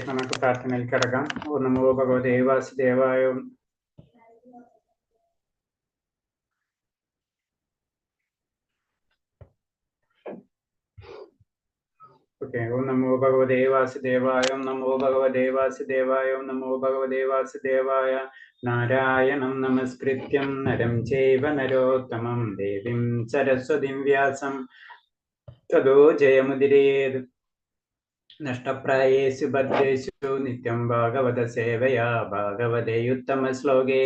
നമുക്ക് പ്രാർത്ഥനയിൽ കിടക്കാം. ഓ നമോ ഭഗവതേ വാസുദേവായ. ഓം നമോ ഭഗവതേ വാസുദേവായ. നമോ ഭഗവതേ വാസുദേവായ. നമോ ഭഗവതേ വാസുദേവായ. നാരായണം നമസ്കൃത്യം നരം ചൈവ നരോത്തമം ദേവീം സരസ്വതീം വ്യാസം തതോ ജയമുദിരേത്. നഷ്ടപ്രായേഷു ഭദ്രേഷു നിത്യം ഭാഗവത സേവയാ ഭാഗവതേയുത്തമ ശ്ലോകേ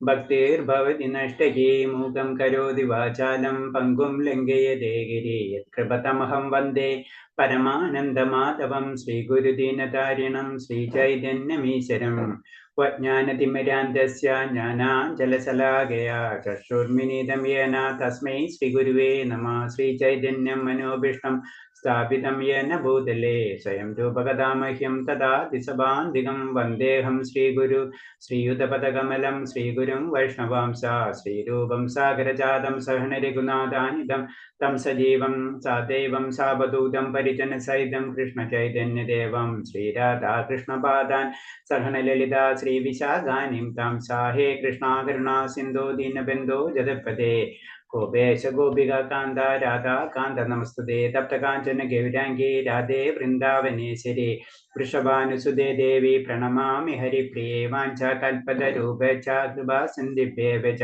ഭക്തിർഭവതി നഷ്ടകേ. മൂകം കരോതി വാചാലം പങ്കും ലംഘയതേ ഗിരി. യത്കൃപതമഹം വന്ദേ പരമാനന്ദമാധവം. ശ്രീഗുരുദീനതാരിണം ശ്രീചൈതന്യമീശ്വരം. ജ്ഞാനതിമിരാന്തസ്യ ജ്ഞാനാഞ്ജലശലാകയാ ചക്ഷുർമിലിതം യേന തസ്മൈ ശ്രീഗുരുവേ നമഃ. ശ്രീചൈതന്യം മനോഭീഷ്ടം സ്ഥാപിതം യേന ഭൂതലേ സ്വയം രൂപകഥാമഹ്യം തഥാ ദിശഭാന്തികം. വന്ദേഹം ശ്രീഗുരു ശ്രീയുതപദകമലം ശ്രീഗുരും വൈഷ്ണവാംസ. ശ്രീരൂപം സാഗരജാതം സഹന രഘുനാഥാനിധം തം സജീവം സാദൈവം സാവധൂതം പരിജനസഹിതം കൃഷ്ണചൈതന്യദേവം ശ്രീരാധാകൃഷ്ണപാദാൻ സഹന ലളിതാ ശ്രീവിശാഖാനിം താം സാഹേ കൃഷ്ണാ കരുണാ സിന്ധോ ദീനബന്ധോ ജഗത്പദേ. ഗോപേശ ഗോപിക കാന്ത രാധാ കാന്ത നമസ്തുതേ. തപ്തകാഞ്ചന ഗൗരാംഗീ രാധേ വൃന്ദാവനേശ്വരി. വൃഷഭാനുസുതേ ദേവി പ്രണമാമി ഹരിപ്രിയേ. വാഞ്ചാകൽപതരൂപേച്ഛ കൃപാ സിന്ധിഭ്യേവ ച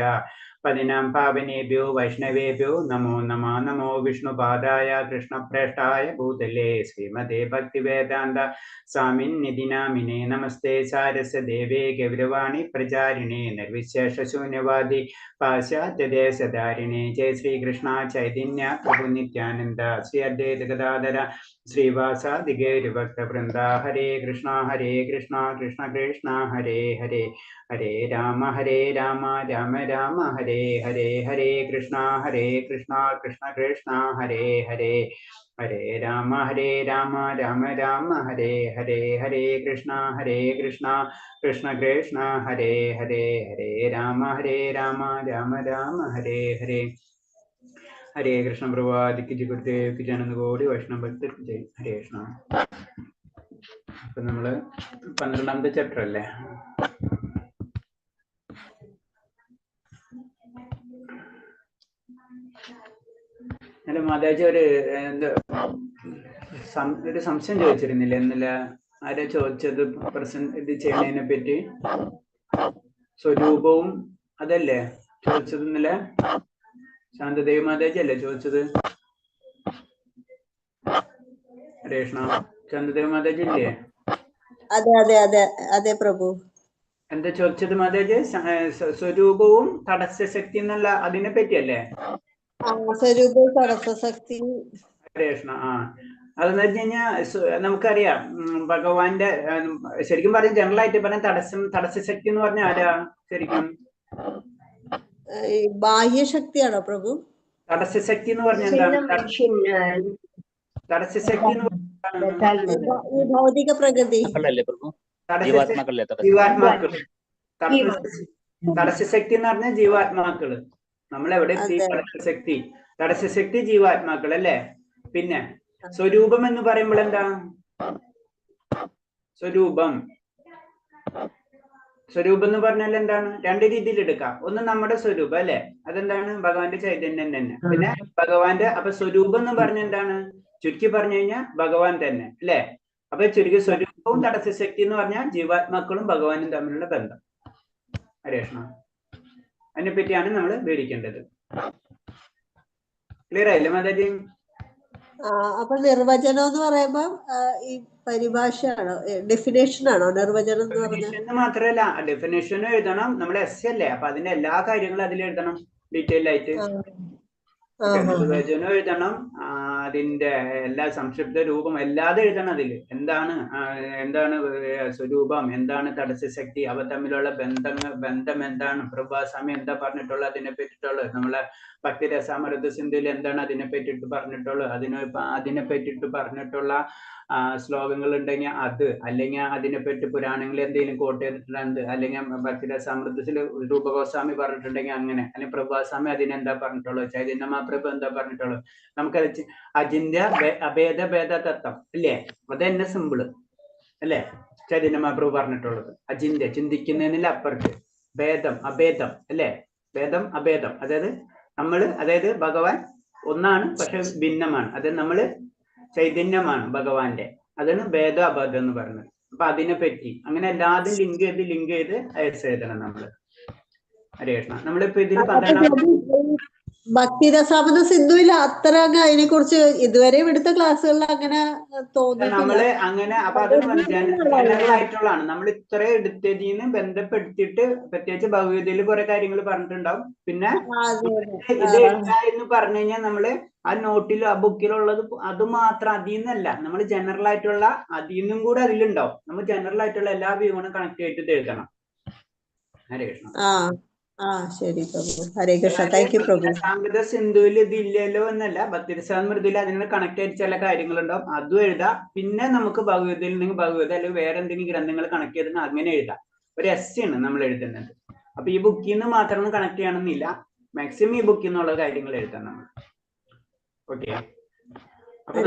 പതിനാം പാവനേഭ്യോ വൈഷ്ണവേഭ്യോ നമോ നമഃ. നമോ വിഷ്ണുപാദായ കൃഷ്ണപ്രേഷ്ഠായ ഭൂതലേ ശ്രീമതേ ഭക്തിവേദാന്ത സ്വാമിന്നിധി നാമിനേ. നമസ്തേ സാരസ്വതദേവേ ഗൗരവാണി പ്രചാരിണേ നിർവിശേഷശൂന്യവാദി പാശ്ചാത്യദേശധാരിണേ. ജയ ശ്രീകൃഷ്ണ ചൈതന്യ പ്രഭു നിത്യാനന്ദ ശ്രീ അദ്വൈത ഗദാധര ശ്രീവാസാദി ഗൗരഭക്തവൃന്ദ. ഹരേ കൃഷ്ണ കൃഷ്ണ കൃഷ്ണ ഹരേ ഹരേ. ഹരേ രാമ രാമ രാമ ഹരേ ഹരേ. ഹരേ കൃഷ്ണ കൃഷ്ണ കൃഷ്ണ ഹരേ ഹരേ. ഹരേ രാമ രാമ രാമ ഹരേ ഹരേ. ഹരേ കൃഷ്ണ കൃഷ്ണ കൃഷ്ണ ഹരേ ഹരേ. ഹരേ രാമ രാമ രാമ ഹരേ ഹരേ. ഹരേ കൃഷ്ണ പ്രഭാതിക്ക് ജിഗുരുദേവ്ക്ക് ജനനകോടി വൈഷ്ണവ ഭക്തർക്ക് ജയ്. ഹരേ കൃഷ്ണ. അപ്പൊ നമ്മള് 12ാമത്തെ ചാപ്റ്റർ അല്ലേ? അല്ല മാതാജി ഒരു സംശയം ചോദിച്ചിരുന്നില്ല ഇന്നലെ? ആരാ ചോദിച്ചത്? പ്രസന്റ് ഇത് ചെയ്യുന്നതിനെ പറ്റി സ്വരൂപവും അതല്ലേ ചോദിച്ചത് ഇന്നലെ? ശാന്തദേവി മാതാജി അല്ലേ ചോദിച്ചത്? ഹരേ കൃഷ്ണ. ശാന്തദേവി മാതാജി ഇല്ലേ? അതെ പ്രഭു. എന്താ ചോദിച്ചത് മാതാജി? സ്വരൂപവും തടസ്സശക്തി എന്നുള്ള അതിനെ പറ്റിയല്ലേ? സ്വരൂപവും തടസ്സശക്തി. ഹരേ കൃഷ്ണ. അതെന്ന് വെച്ച് കഴിഞ്ഞാൽ നമുക്കറിയാം ഭഗവാന്റെ ശരിക്കും പറഞ്ഞ ജനറൽ ആയിട്ട് പറഞ്ഞ തടസ്സശക്തി എന്ന് പറഞ്ഞാൽ ആരാ ശരിക്കും? ബാഹ്യശക്തിയാണോ പ്രഭു? തടസ്സശക്തി എന്ന് പറഞ്ഞാൽ എന്താണ്? തടസ്സശക്തി ഭൗതിക പ്രകൃതി. ജീവാത്മാക്കൾ. തടസ്സശക്തി എന്ന് പറഞ്ഞാൽ ജീവാത്മാക്കള്. നമ്മളെവിടെ തടസ്സശക്തി ജീവാത്മാക്കൾ അല്ലേ? പിന്നെ സ്വരൂപം എന്ന് പറയുമ്പോൾ എന്താ? സ്വരൂപം എന്ന് പറഞ്ഞാൽ എന്താണ്? രണ്ട് രീതിയിൽ എടുക്കാം. ഒന്ന് നമ്മുടെ സ്വരൂപം അല്ലെ, അതെന്താണ്? ഭഗവാന്റെ ചൈതന്യം തന്നെ. പിന്നെ ഭഗവാന്റെ അപ്പൊ സ്വരൂപം എന്ന് പറഞ്ഞ എന്താണ്? ചുരുക്കി പറഞ്ഞു കഴിഞ്ഞാൽ ഭഗവാൻ തന്നെ അല്ലെ? അപ്പൊ ചുരുക്കി സ്വരൂപവും തടസ്സശക്തി എന്ന് പറഞ്ഞാൽ ജീവാത്മാക്കളും ഭഗവാനും തമ്മിലുള്ള ബന്ധം. ഹരേ കൃഷ്ണ. അതിനെ പറ്റിയാണ് നമ്മൾ വിവരിക്കേണ്ടത്. ക്ലിയർ ആയില്ലേ മാതാജി? അപ്പൊ നിർവചനം എന്ന് പറയുമ്പോ ഈ പരിഭാഷയാണോ, ഡെഫിനേഷൻ ആണോ നിർവചനം എന്ന് പറഞ്ഞാൽ? മാത്രല്ല, ഡെഫിനേഷനും എഴുതണം. നമ്മൾ എസ് അല്ലേ, അപ്പൊ അതിന്റെ എല്ലാ കാര്യങ്ങളും അതിൽ എഴുതണം ഡീറ്റെയിൽ ആയിട്ട്. നിർവചനം എഴുതണം, അതിന്റെ എല്ലാ സംക്ഷിപ്ത രൂപം എല്ലാതും എഴുതണം. അതില് എന്താണ് സ്വരൂപം, എന്താണ് തടസ്സശക്തി, അവ തമ്മിലുള്ള ബന്ധം എന്താണ്, പ്രഭാസ്വാമി എന്താ പറഞ്ഞിട്ടുള്ളത് അതിനെ പറ്റിയിട്ടുള്ളത്, നമ്മളെ ഭക്തിരസാമൃത സിന്ധുവിൽ എന്താണ് അതിനെ പറ്റിയിട്ട് പറഞ്ഞിട്ടുള്ളത്, അതിനെ പറ്റിയിട്ട് പറഞ്ഞിട്ടുള്ള ശ്ലോകങ്ങൾ ഉണ്ടെങ്കിൽ അത്, അല്ലെങ്കിൽ അതിനെപ്പറ്റി പുരാണങ്ങളിൽ എന്തെങ്കിലും കോട്ട് ചെയ്തിട്ടുണ്ട്, അല്ലെങ്കിൽ ഭക്തിരസാമൃതത്തിൽ രൂപഗോസ്വാമി പറഞ്ഞിട്ടുണ്ടെങ്കിൽ അങ്ങനെ, അല്ലെങ്കിൽ പ്രഭാസ്വാമി അതിനെന്താ പറഞ്ഞിട്ടുള്ളത്, ചൈതന്യ മഹാപ്രഭു എന്താ പറഞ്ഞിട്ടുള്ളത്, നമുക്കത് അജിന്യ ഭേദ തത്വം അല്ലേ, അത് തന്നെ സിമ്പിള് അല്ലേ. ചൈതന്യ മഹാപ്രഭു പറഞ്ഞിട്ടുള്ളത് അജിന്യ, ചിന്തിക്കുന്നതിന് അപ്പുറത്ത്, ഭേദം അഭേദം അല്ലേ, ഭേദം അഭേദം, അതായത് ഭഗവാൻ ഒന്നാണ് പക്ഷെ ഭിന്നമാണ്, അത് നമ്മള് ചൈതന്യമാണ് ഭഗവാന്റെ, അതാണ് ഭേദ അഭേദം എന്ന് പറയുന്നത്. അപ്പൊ അതിനെ പറ്റി അങ്ങനെ എല്ലാതും ലിങ്ക് ചെയ്ത് എഴുതണം നമ്മള്. ഹരേ കൃഷ്ണ. നമ്മളിപ്പോ ഇതിൽ ഭക്തിരസാമൃത സിന്ധുവിൽ അത്ര അതിനെ കുറിച്ച് ഇതുവരെ ഇവിടുത്തെ ക്ലാസ്സുകളിൽ അങ്ങനെ നമ്മള് അങ്ങനെ, അപ്പൊ അത് ജനറൽ ആയിട്ടുള്ളതാണ്. നമ്മൾ ഇത്ര എടുത്തതിന് ബന്ധപ്പെടുത്തിയിട്ട് പ്രത്യേകിച്ച് ഭഗവത്ഗീതയിൽ കുറെ കാര്യങ്ങൾ പറഞ്ഞിട്ടുണ്ടാവും. പിന്നെ ഇത് എന്ന് പറഞ്ഞു കഴിഞ്ഞാൽ നമ്മള് ആ നോട്ടിൽ ആ ബുക്കിലുള്ളത് അത് മാത്രം അതിൽ നിന്നല്ല, നമ്മൾ ജനറൽ ആയിട്ടുള്ള അതിൽ നിന്നും കൂടെ അതിലുണ്ടാവും. നമ്മൾ ജനറൽ ആയിട്ടുള്ള എല്ലാ വ്യൂകളും കണക്ട് ചെയ്തിട്ട് എഴുതണം. ഹരേ കൃഷ്ണ. ശരി പ്രഭു. ഹരേ കൃഷ്ണ. താങ്ക് യു പ്രഭു. സാമൃത സിന്ധുവിൽ ഇത് ഇല്ലല്ലോ എന്നല്ല, ഭക്തിരസാമൃതയിൽ അതിന് കണക്ട് ആയിട്ട് ചില കാര്യങ്ങളുണ്ടാവും, അതും എഴുതാം. പിന്നെ നമുക്ക് ഭഗവത്ഗീതയിൽ നിന്ന് ഭഗവത് അല്ലെങ്കിൽ വേറെ എന്തെങ്കിലും ഗ്രന്ഥങ്ങൾ കണക്ട് ചെയ്തിട്ട് അങ്ങനെ എഴുതാം. ഒരു എസ്സെയാണ് നമ്മൾ എഴുതുന്നത്. അപ്പൊ ഈ ബുക്കിൽ നിന്ന് മാത്രം കണക്ട് ചെയ്യണമെന്നില്ല, മാക്സിമം ഈ ബുക്കിൽ നിന്നുള്ള കാര്യങ്ങൾ എഴുതാം നമ്മൾ. ഓക്കെ. അപ്പൊ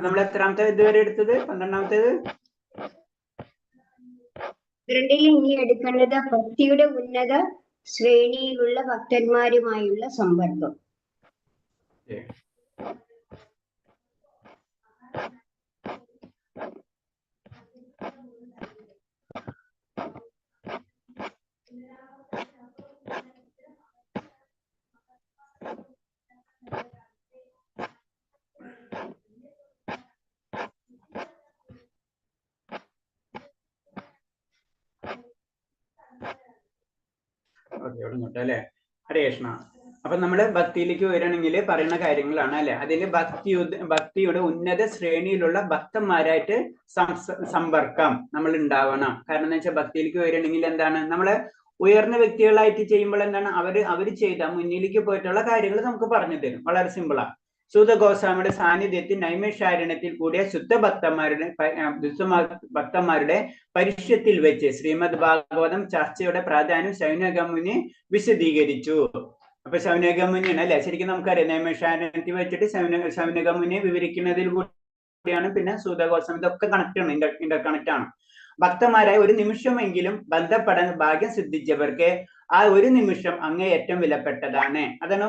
നമ്മൾ എത്രാമത്തെ ഇതുവരെ എടുത്തത്? 12ാമത്തേത്. 12ൽ ഇനി എടുക്കേണ്ടത് ഭക്തിയുടെ ഉന്നത ശ്രേണിയിലുള്ള ഭക്തന്മാരുമായുള്ള സമ്പർക്കം. അല്ലേ. ഹരേ കൃഷ്ണ. അപ്പൊ നമ്മള് ഭക്തിയിലേക്ക് വരികയാണെങ്കിൽ പറയുന്ന കാര്യങ്ങളാണ് അല്ലെ. അതിൽ ഭക്തിയുടെ ഉന്നത ശ്രേണിയിലുള്ള ഭക്തന്മാരായിട്ട് സമ്പർക്കം നമ്മൾ ഉണ്ടാവണം. കാരണം എന്താ വെച്ചാൽ ഭക്തിയിലേക്ക് വരികയാണെങ്കിൽ എന്താണ്, നമ്മള് ഉയർന്ന വ്യക്തികളായിട്ട് ചെയ്യുമ്പോൾ എന്താണ്, അവര് ചെയ്ത മുന്നിലേക്ക് പോയിട്ടുള്ള കാര്യങ്ങൾ നമുക്ക് പറഞ്ഞു തരും. വളരെ സിമ്പിളാണ്. സൂത ഗോസ്വാമിയുടെ സാന്നിധ്യത്തിൽ നൈമിഷാരണ്യത്തിൽ കൂടിയ ഭക്തന്മാരുടെ പരിഷ്യത്തിൽ വെച്ച് ശ്രീമദ് ഭാഗവതം ചർച്ചയുടെ പ്രാധാന്യം ശൗനക മുനി വിശദീകരിച്ചു. അപ്പൊ ശൗനക മുനിയാണ് അല്ലെ, ശരിക്കും നമുക്കറിയാം നൈമിഷാരണ്യത്തിൽ വെച്ചിട്ട് ശൗനക മുനിയെ വിവരിക്കുന്നതിൽ കൂടിയാണ് പിന്നെ സൂത ഗോസ്വാമി, ഇതൊക്കെ കണക്ട് ആണ്, ഇന്റർ കണക്ട് ആണ്. ഭക്തന്മാരായ ഒരു നിമിഷമെങ്കിലും ബന്ധപ്പെടാൻ ഭാഗ്യം സിദ്ധിച്ചവർക്ക് ആ ഒരു നിമിഷം അങ്ങേയറ്റം വിലപ്പെട്ടതാണ്. അതാണ്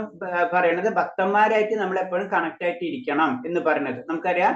പറയുന്നത്, ഭക്തന്മാരായിട്ട് നമ്മൾ എപ്പോഴും കണക്ട് ആയിട്ട് ഇരിക്കണം എന്ന് പറയുന്നത്. നമുക്കറിയാം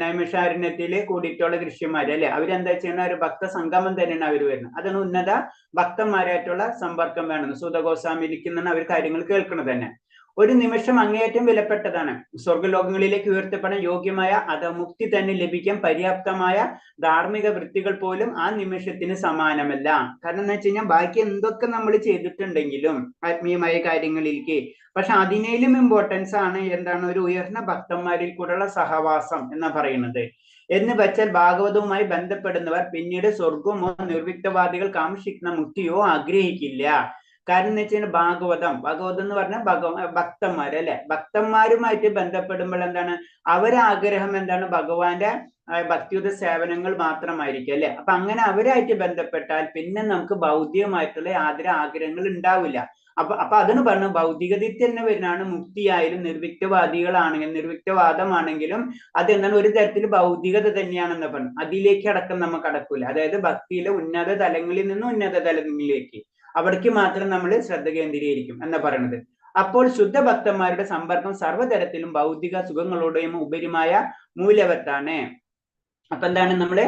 നൈമിഷാരണ്യത്തിൽ കൂടിയിട്ടുള്ള ഋഷിമാര് അല്ലെ, അവരെന്താ ചെയ്യുന്ന ഒരു ഭക്ത സംഗമം തന്നെയാണ് അവർ വരുന്നത്. അതാണ് ഉന്നത ഭക്തന്മാരായിട്ടുള്ള സമ്പർക്കം വേണമെന്ന് സൂത ഗോസ്വാമിയിലേക്ക് നിന്നാണ് അവർ കാര്യങ്ങൾ കേൾക്കുന്നത് തന്നെ. ഒരു നിമിഷം അങ്ങേയറ്റം വിലപ്പെട്ടതാണ്. സ്വർഗലോകങ്ങളിലേക്ക് ഉയർത്തപ്പെടാൻ യോഗ്യമായ മുക്തി തന്നെ ലഭിക്കാൻ പര്യാപ്തമായ ധാർമ്മിക വൃത്തികൾ പോലും ആ നിമിഷത്തിന് സമാനമല്ല. കാരണം എന്താ വെച്ച് കഴിഞ്ഞാൽ ബാക്കി എന്തൊക്കെ നമ്മൾ ചെയ്തിട്ടുണ്ടെങ്കിലും ആത്മീയമായ കാര്യങ്ങളിലേക്ക്, പക്ഷെ അതിനേലും ഇമ്പോർട്ടൻസ് ആണ് എന്താണ്, ഒരു ഉയർന്ന ഭക്തന്മാരിൽ കൂടെയുള്ള സഹവാസം എന്ന് പറയുന്നത്. എന്ന് വെച്ചാൽ ഭാഗവതവുമായി ബന്ധപ്പെടുന്നവർ പിന്നീട് സ്വർഗമോ നിർവിക്തവാദികൾ കാക്ഷിക്കുന്ന മുക്തിയോ ആഗ്രഹിക്കില്ല. കാരണം എന്ന് വെച്ച് കഴിഞ്ഞാൽ ഭാഗവതം എന്ന് പറഞ്ഞാൽ ഭക്തന്മാര് അല്ലെ, ഭക്തന്മാരുമായിട്ട് ബന്ധപ്പെടുമ്പോൾ എന്താണ്, അവരാഗ്രഹം എന്താണ്, ഭഗവാന്റെ ഭക്തിയുത സേവനങ്ങൾ മാത്രമായിരിക്കും അല്ലെ. അപ്പൊ അങ്ങനെ അവരായിട്ട് ബന്ധപ്പെട്ടാൽ പിന്നെ നമുക്ക് ഭൗതികമായിട്ടുള്ള യാതൊരു ആഗ്രഹങ്ങൾ ഉണ്ടാവില്ല. അപ്പൊ അതിന് പറഞ്ഞു ഭൗതികതയിൽ തന്നെ വരുന്നതാണ് മുക്തിയായാലും നിർവിക്തവാദമാണെങ്കിലും അതെന്താണ്, ഒരു തരത്തിൽ ഭൗതികത തന്നെയാണെന്ന് പറഞ്ഞു. അതിലേക്ക് അടക്കം നമുക്ക് അടക്കൂല. അതായത് ഭക്തിയിലെ ഉന്നത തലങ്ങളിൽ നിന്ന് ഉന്നത തലങ്ങളിലേക്ക് അവിടേക്ക് മാത്രം നമ്മൾ ശ്രദ്ധ കേന്ദ്രീകരിക്കും എന്നാ പറയുന്നത്. അപ്പോൾ ശുദ്ധ ഭക്തന്മാരുടെ സമ്പർക്കം സർവ്വതരത്തിലും ഭൗതിക സുഖങ്ങളുടെയും ഉപരിമായ മൂല്യവത്താണ്. അപ്പൊ എന്താണ്, നമ്മള്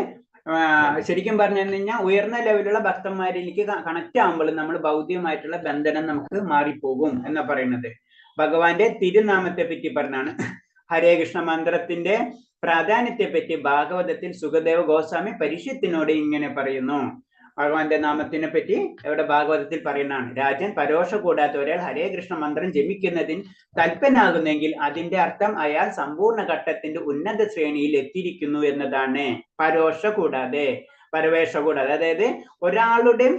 ശരിക്കും പറഞ്ഞു കഴിഞ്ഞാൽ ഉയർന്ന ലെവലുള്ള ഭക്തന്മാരിലേക്ക് കണക്ട് ആകുമ്പോൾ നമ്മൾ ഭൗതികമായിട്ടുള്ള ബന്ധനം നമുക്ക് മാറിപ്പോകും എന്നാ പറയുന്നത്. ഭഗവാന്റെ തിരുനാമത്തെ പറ്റി പറഞ്ഞാണ്. ഹരേ കൃഷ്ണ മന്ത്രത്തിന്റെ പ്രാധാന്യത്തെ പറ്റി ഭാഗവതത്തിൽ സുഖദേവ ഗോസ്വാമി പരീക്ഷത്തിനോട് ഇങ്ങനെ പറയുന്നു. ഭഗവാന്റെ നാമത്തിനെ പറ്റി ഇവിടെ ഭാഗവതത്തിൽ പറയുന്നതാണ്. രാജൻ പരോക്ഷ കൂടാത്ത ഒരാൾ ഹരേ കൃഷ്ണ മന്ത്രം ജപിക്കുന്നതിന് തൽപ്പനാകുന്നെങ്കിൽ അതിന്റെ അർത്ഥം അയാൾ സമ്പൂർണ്ണ ഘട്ടത്തിന്റെ ഉന്നത ശ്രേണിയിൽ എത്തിയിരിക്കുന്നു എന്നതാണ്. പരോക്ഷ കൂടാതെ, പരവേഷ കൂടാതെ, അതായത് ഒരാളുടെയും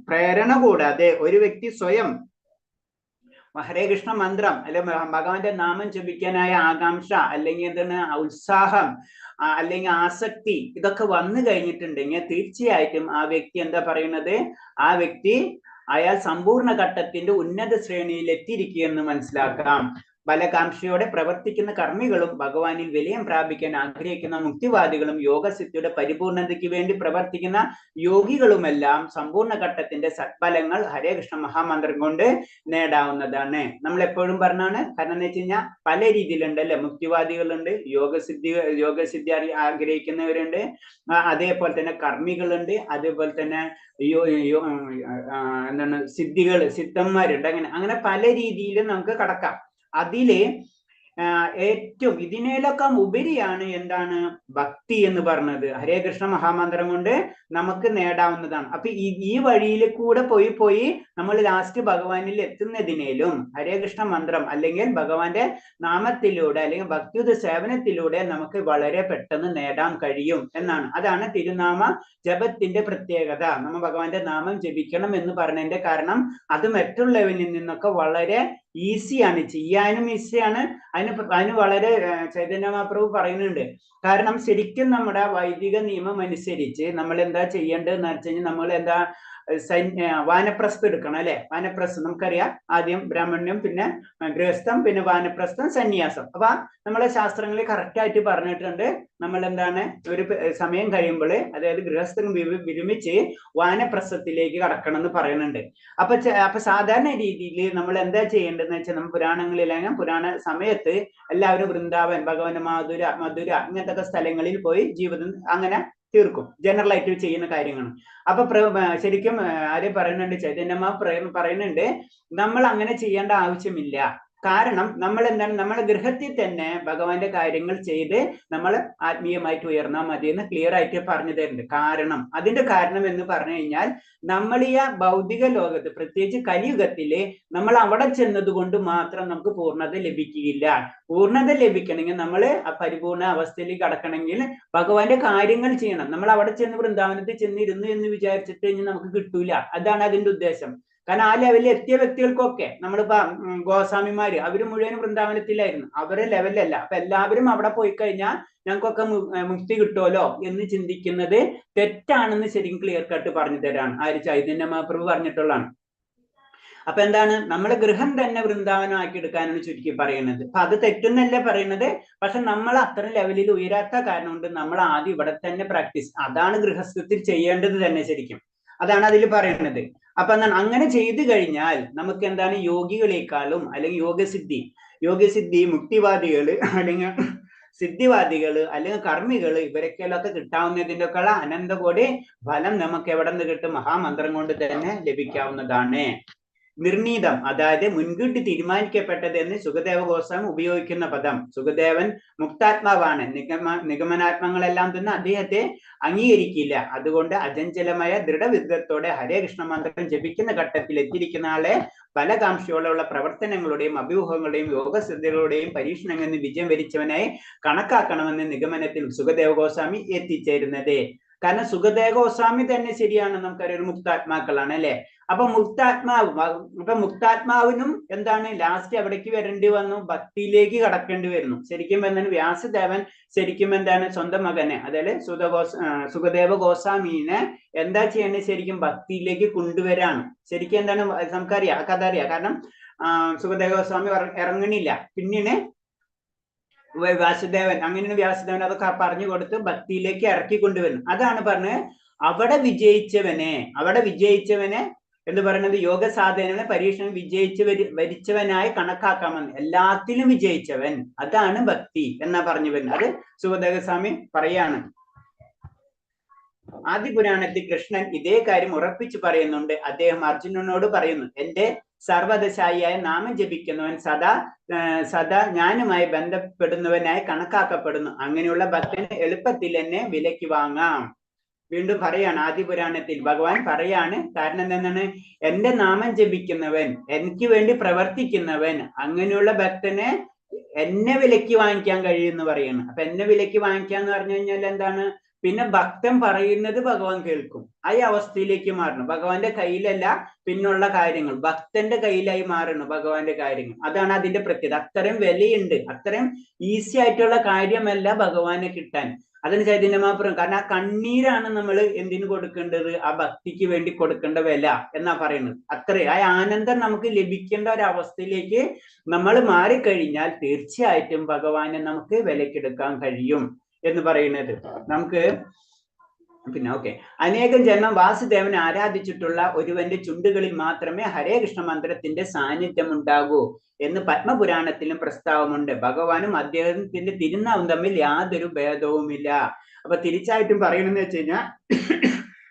പ്രേരണ കൂടാതെ ഒരു വ്യക്തി സ്വയം ഹരേ കൃഷ്ണ മന്ത്രം അല്ലെ ഭഗവാന്റെ നാമം ജപിക്കാനായ ആകാംക്ഷ അല്ലെങ്കിൽ എന്താണ് ഉത്സാഹം അല്ലെങ്കിൽ ആസക്തി ഇതൊക്കെ വന്നു കഴിഞ്ഞിട്ടുണ്ടെങ്കിൽ തീർച്ചയായിട്ടും ആ വ്യക്തി എന്താ പറയുന്നത്, ആ വ്യക്തി അയാൾ സമ്പൂർണ്ണ ഘട്ടത്തിന്റെ ഉന്നത ശ്രേണിയിൽ എത്തിയിരിക്കുകയെന്ന് മനസ്സിലാക്കാം. ബലകാംക്ഷയോടെ പ്രവർത്തിക്കുന്ന കർമ്മികളും ഭഗവാനിൽ വിലയം പ്രാപിക്കാൻ ആഗ്രഹിക്കുന്ന മുക്തിവാദികളും യോഗസിദ്ധിയുടെ പരിപൂർണതയ്ക്ക് വേണ്ടി പ്രവർത്തിക്കുന്ന യോഗികളുമെല്ലാം സമ്പൂർണ്ണ ഘട്ടത്തിന്റെ സത്ഫലങ്ങൾ ഹരേ കൃഷ്ണ മഹാമന്ത്രം കൊണ്ട് നേടാവുന്നതാണ്. നമ്മൾ എപ്പോഴും പറഞ്ഞാണ്. കാരണം എന്ന് വെച്ച് കഴിഞ്ഞാൽ പല രീതിയിലുണ്ട് അല്ലെ. മുക്തിവാദികളുണ്ട്, യോഗസിദ്ധി ആഗ്രഹിക്കുന്നവരുണ്ട്, അതേപോലെ തന്നെ കർമ്മികളുണ്ട്, അതേപോലെ തന്നെ എന്താണ് സിദ്ധന്മാരുണ്ട്. അങ്ങനെ പല രീതിയിലും നമുക്ക് കടക്കാം. അതില് ഏറ്റവും ഇതിനേലൊക്കെ ഉപരിയാണ് എന്താണ് ഭക്തി എന്ന് പറഞ്ഞത്. ഹരേ കൃഷ്ണ മഹാമന്ത്രം കൊണ്ട് നമുക്ക് നേടാവുന്നതാണ്. അപ്പൊ ഈ വഴിയിൽ കൂടെ പോയി നമ്മൾ ലാസ്റ്റ് ഭഗവാനിൽ എത്തുന്നതിനേലും ഹരേ കൃഷ്ണ മന്ത്രം അല്ലെങ്കിൽ ഭഗവാന്റെ നാമത്തിലൂടെ അല്ലെങ്കിൽ ഭക്തിയുത സേവനത്തിലൂടെ നമുക്ക് വളരെ പെട്ടെന്ന് നേടാൻ കഴിയും എന്നാണ്. അതാണ് തിരുനാമ ജപത്തിന്റെ പ്രത്യേകത. നമ്മൾ ഭഗവാന്റെ നാമം ജപിക്കണം എന്ന് പറഞ്ഞതിന്റെ കാരണം അത് മറ്റുള്ളവരിൽ നിന്നൊക്കെ വളരെ ഈസിയാണ്, ചെയ്യാനും ഈസിയാണ്. അതിന് വളരെ ചൈതന്യ മഹാപ്രഭു പറയുന്നുണ്ട്. കാരണം ശരിക്കും നമ്മുടെ വൈദിക നിയമം അനുസരിച്ച് നമ്മൾ എന്താ ചെയ്യേണ്ടതെന്ന് വെച്ച് കഴിഞ്ഞാൽ നമ്മൾ എന്താ വാനപ്രസ്ഥം എടുക്കണം അല്ലെ. വാനപ്രസ്ഥം നമുക്കറിയാം, ആദ്യം ബ്രാഹ്മണ്യം, പിന്നെ ഗൃഹസ്ഥം, പിന്നെ വാനപ്രസ്ഥം, സന്യാസം. അപ്പൊ നമ്മളെ ശാസ്ത്രങ്ങളിൽ കറക്റ്റ് ആയിട്ട് പറഞ്ഞിട്ടുണ്ട് നമ്മൾ എന്താണ് ഒരു സമയം കഴിയുമ്പോൾ, അതായത് ഗൃഹസ്ഥം വിരമിച്ച് വാനപ്രസ്ഥത്തിലേക്ക് കടക്കണം എന്ന് പറയുന്നുണ്ട്. അപ്പൊ സാധാരണ രീതിയിൽ നമ്മൾ എന്താ ചെയ്യേണ്ടതെന്ന് വെച്ചാൽ നമ്മൾ പുരാണങ്ങളിലെങ്കിൽ പുരാണ സമയത്ത് എല്ലാവരും വൃന്ദാവൻ, ഭഗവാന്റെ മധുര ഇങ്ങനത്തെ സ്ഥലങ്ങളിൽ പോയി ജീവിതം അങ്ങനെ തീർക്കും. ജനറൽ ആയിട്ട് ചെയ്യുന്ന കാര്യങ്ങൾ. അപ്പൊ ശരിക്കും ആര് പറയുന്നുണ്ട്, ചൈതന്യമാ പറയുന്നുണ്ട് നമ്മൾ അങ്ങനെ ചെയ്യേണ്ട ആവശ്യമില്ല. കാരണം നമ്മൾ എന്താണ് നമ്മളെ ഗൃഹത്തിൽ തന്നെ ഭഗവാന്റെ കാര്യങ്ങൾ ചെയ്ത് നമ്മൾ ആത്മീയമായിട്ട് ഉയർന്നാൽ മതി എന്ന് ക്ലിയർ ആയിട്ട് പറഞ്ഞു തരുന്നുണ്ട്. അതിന്റെ കാരണം എന്ന് പറഞ്ഞു കഴിഞ്ഞാൽ നമ്മൾ ഈ ഭൗതിക ലോകത്ത് പ്രത്യേകിച്ച് കലിയുഗത്തില് നമ്മൾ അവിടെ ചെന്നത് കൊണ്ട് മാത്രം നമുക്ക് പൂർണ്ണത ലഭിക്കുകയില്ല. പൂർണ്ണത ലഭിക്കണമെങ്കിൽ നമ്മൾ ആ പരിപൂർണ അവസ്ഥയിലേക്ക് കടക്കണമെങ്കിൽ ഭഗവാന്റെ കാര്യങ്ങൾ ചെയ്യണം. നമ്മൾ അവിടെ ചെന്ന് വൃന്ദാവനത്തിൽ ചെന്നിരുന്നു എന്ന് വിചാരിച്ചിട്ട് കഴിഞ്ഞാൽ നമുക്ക് കിട്ടൂല. അതാണ് അതിന്റെ ഉദ്ദേശം. കാരണം ആ ലെവലിൽ എത്തിയ വ്യക്തികൾക്കൊക്കെ നമ്മളിപ്പോ ഗോസ്വാമിമാര് അവര് മുഴുവൻ വൃന്ദാവനത്തിലായിരുന്നു, അവരെ ലെവലല്ല. അപ്പൊ എല്ലാവരും അവിടെ പോയി കഴിഞ്ഞാൽ ഞങ്ങൾക്കൊക്കെ മുക്തി കിട്ടുമല്ലോ എന്ന് ചിന്തിക്കുന്നത് തെറ്റാണെന്ന് ശരിക്കും ക്ലിയർ കട്ട് പറഞ്ഞു തരാണ് ആര്, ചൈതന്യ മഹാപ്രഭു പറഞ്ഞിട്ടുള്ളതാണ്. അപ്പൊ എന്താണ് നമ്മൾ ഗൃഹം തന്നെ വൃന്ദാവനമാക്കി എടുക്കാനാണ് ചുരുക്കി പറയുന്നത്. അപ്പൊ അത് തെറ്റെന്നല്ല പറയുന്നത്. പക്ഷെ നമ്മൾ അത്ര ലെവലിൽ ഉയരാത്ത കാരണം കൊണ്ട് നമ്മൾ ആദ്യം ഇവിടെ തന്നെ പ്രാക്ടീസ്, അതാണ് ഗൃഹസ്ഥത്തിൽ ചെയ്യേണ്ടത് തന്നെ ശരിക്കും. അതാണ് അതിൽ പറയുന്നത്. അപ്പൊ എന്താണ് അങ്ങനെ ചെയ്തു കഴിഞ്ഞാൽ നമുക്ക് എന്താണ് യോഗികളെക്കാളും അല്ലെങ്കിൽ യോഗസിദ്ധി മുക്തിവാദികള് അല്ലെങ്കിൽ സിദ്ധിവാദികള് അല്ലെങ്കിൽ കർമ്മികള് ഇവരൊക്കെ കിട്ടാവുന്നതിന്റെ ഒക്കെ അനന്തകോടി ഫലം നമുക്ക് എവിടെ നിന്ന് കിട്ടും? മഹാമന്ത്രം കൊണ്ട് തന്നെ ലഭിക്കാവുന്നതാണ്. നിർണീതം, അതായത് മുൻകൂട്ടി തീരുമാനിക്കപ്പെട്ടത് എന്ന് സുഖദേവ ഗോസ്വാമി ഉപയോഗിക്കുന്ന പദം. സുഖദേവൻ മുക്താത്മാവാണ്. നിഗമനാത്മങ്ങളെല്ലാം തന്നെ അദ്ദേഹത്തെ അംഗീകരിക്കില്ല. അതുകൊണ്ട് അചഞ്ചലമായ ദൃഢവിരുദ്ധത്തോടെ ഹരേ കൃഷ്ണ മന്ത്രം ജപിക്കുന്ന ഘട്ടത്തിൽ എത്തിയിരിക്കുന്ന ആളെ ഫലകാംക്ഷയോടുള്ള പ്രവർത്തനങ്ങളുടെയും അഭ്യൂഹങ്ങളുടെയും യോഗസിദ്ധികളുടെയും പരീക്ഷണങ്ങളിൽ വിജയം വരിച്ചവനായി കണക്കാക്കണമെന്ന് നിഗമനത്തിൽ സുഖദേവ ഗോസ്വാമി എത്തിച്ചേരുന്നത്. കാരണം സുഖദേവ ഗോസ്വാമി തന്നെ ശരിയാണ്, നമുക്കറിയാം ഒരു മുക്താത്മാക്കളാണ് അല്ലെ. അപ്പൊ മുക്താത്മാവിനും എന്താണ് ലാസ്റ്റ് എവിടേക്ക് വരേണ്ടി വന്നു? ഭക്തിയിലേക്ക് കടക്കേണ്ടി വരുന്നു. ശരിക്കും എന്താണ് വ്യാസദേവൻ ശരിക്കും എന്താണ് സ്വന്തം മകനെ, അതായത് സുഖദേവ ഗോസ്വാമിനെ എന്താ ചെയ്യേണ്ടത്? ശരിക്കും ഭക്തിയിലേക്ക് കൊണ്ടുവരാണ്. ശരിക്കും എന്താണ് നമുക്കറിയാം, കഥ അറിയാം. കാരണം സുഖദേവ ഗോസ്വാമി ഇറങ്ങണില്ല, പിന്നീട് വ്യാസദേവൻ അതൊക്കെ പറഞ്ഞു കൊടുത്ത് ഭക്തിയിലേക്ക് ഇറക്കി കൊണ്ടുവരുന്നു. അതാണ് പറഞ്ഞത് അവിടെ വിജയിച്ചവനെ എന്ന് പറയുന്നത് യോഗ സാധന പരീക്ഷണം വരിച്ചവനായി കണക്കാക്കാമെന്ന്. എല്ലാത്തിലും വിജയിച്ചവൻ, അതാണ് ഭക്തി എന്നാ പറഞ്ഞു വരുന്നത്. അത് സുഖദേവ സ്വാമി പറയാണ്. ആദിപുരാണത്തിൽ കൃഷ്ണൻ ഇതേ കാര്യം ഉറപ്പിച്ചു പറയുന്നുണ്ട്. അദ്ദേഹം അർജുനനോട് പറയുന്നു, എന്റെ സർവദശായിയായ നാമം ജപിക്കുന്നവൻ സദാ ഞാനുമായി ബന്ധപ്പെടുന്നവനായി കണക്കാക്കപ്പെടുന്നു. അങ്ങനെയുള്ള ഭക്തന് എളുപ്പത്തിൽ എന്നെ വിലയ്ക്ക് വാങ്ങാം. വീണ്ടും പറയാണ് ആദ്യ പുരാണത്തിൽ ഭഗവാൻ പറയാണ്. കാരണം എന്താണ്? എന്റെ നാമം ജപിക്കുന്നവൻ, എനിക്ക് വേണ്ടി പ്രവർത്തിക്കുന്നവൻ, അങ്ങനെയുള്ള ഭക്തനെ എന്നെ വിലക്ക് വാങ്ങിക്കാൻ കഴിയുമെന്ന് പറയുന്നു. അപ്പൊ എന്നെ വിലക്ക് വാങ്ങിക്കാന്ന് പറഞ്ഞു കഴിഞ്ഞാൽ എന്താണ്? പിന്നെ ഭക്തൻ പറയുന്നത് ഭഗവാൻ കേൾക്കും. ആ അവസ്ഥയിലേക്ക് മാറണം. ഭഗവാന്റെ കയ്യിലല്ല പിന്നുള്ള കാര്യങ്ങൾ, ഭക്തന്റെ കയ്യിലായി മാറണം ഭഗവാന്റെ കാര്യങ്ങൾ. അതാണ് അതിന്റെ പ്രത്യേകത. അത്രയും വിലയുണ്ട്. അത്രയും ഈസി ആയിട്ടുള്ള കാര്യമല്ല ഭഗവാനെ കിട്ടാൻ. അതിന് ചൈതന്യ മഹാപ്രഭു, കാരണം ആ കണ്ണീരാണ് നമ്മൾ എന്തിനു കൊടുക്കേണ്ടത്? ആ ഭക്തിക്ക് വേണ്ടി കൊടുക്കേണ്ട വില എന്നാ പറയുന്നത്. ആ ആനന്ദം നമുക്ക് ലഭിക്കേണ്ട ഒരു അവസ്ഥയിലേക്ക് നമ്മൾ മാറിക്കഴിഞ്ഞാൽ തീർച്ചയായിട്ടും ഭഗവാനെ നമുക്ക് വിലക്കെടുക്കാൻ കഴിയും എന്ന് പറയുന്നത്. നമുക്ക് പിന്നെ അനേകം ജന്മം വാസുദേവനെ ആരാധിച്ചിട്ടുള്ള ഒരുവന്റെ ചുണ്ടുകളിൽ മാത്രമേ ഹരേ കൃഷ്ണ മന്ത്രത്തിന്റെ സാന്നിധ്യം ഉണ്ടാകൂ എന്ന് പത്മപുരാണത്തിലും പ്രസ്താവമുണ്ട്. ഭഗവാനും അദ്ദേഹത്തിന്റെ തിരുനാവും തമ്മിൽ യാതൊരു ഭേദവുമില്ല. അപ്പൊ തിരിച്ചായിട്ടും പറയണെന്ന് വെച്ച് കഴിഞ്ഞാൽ,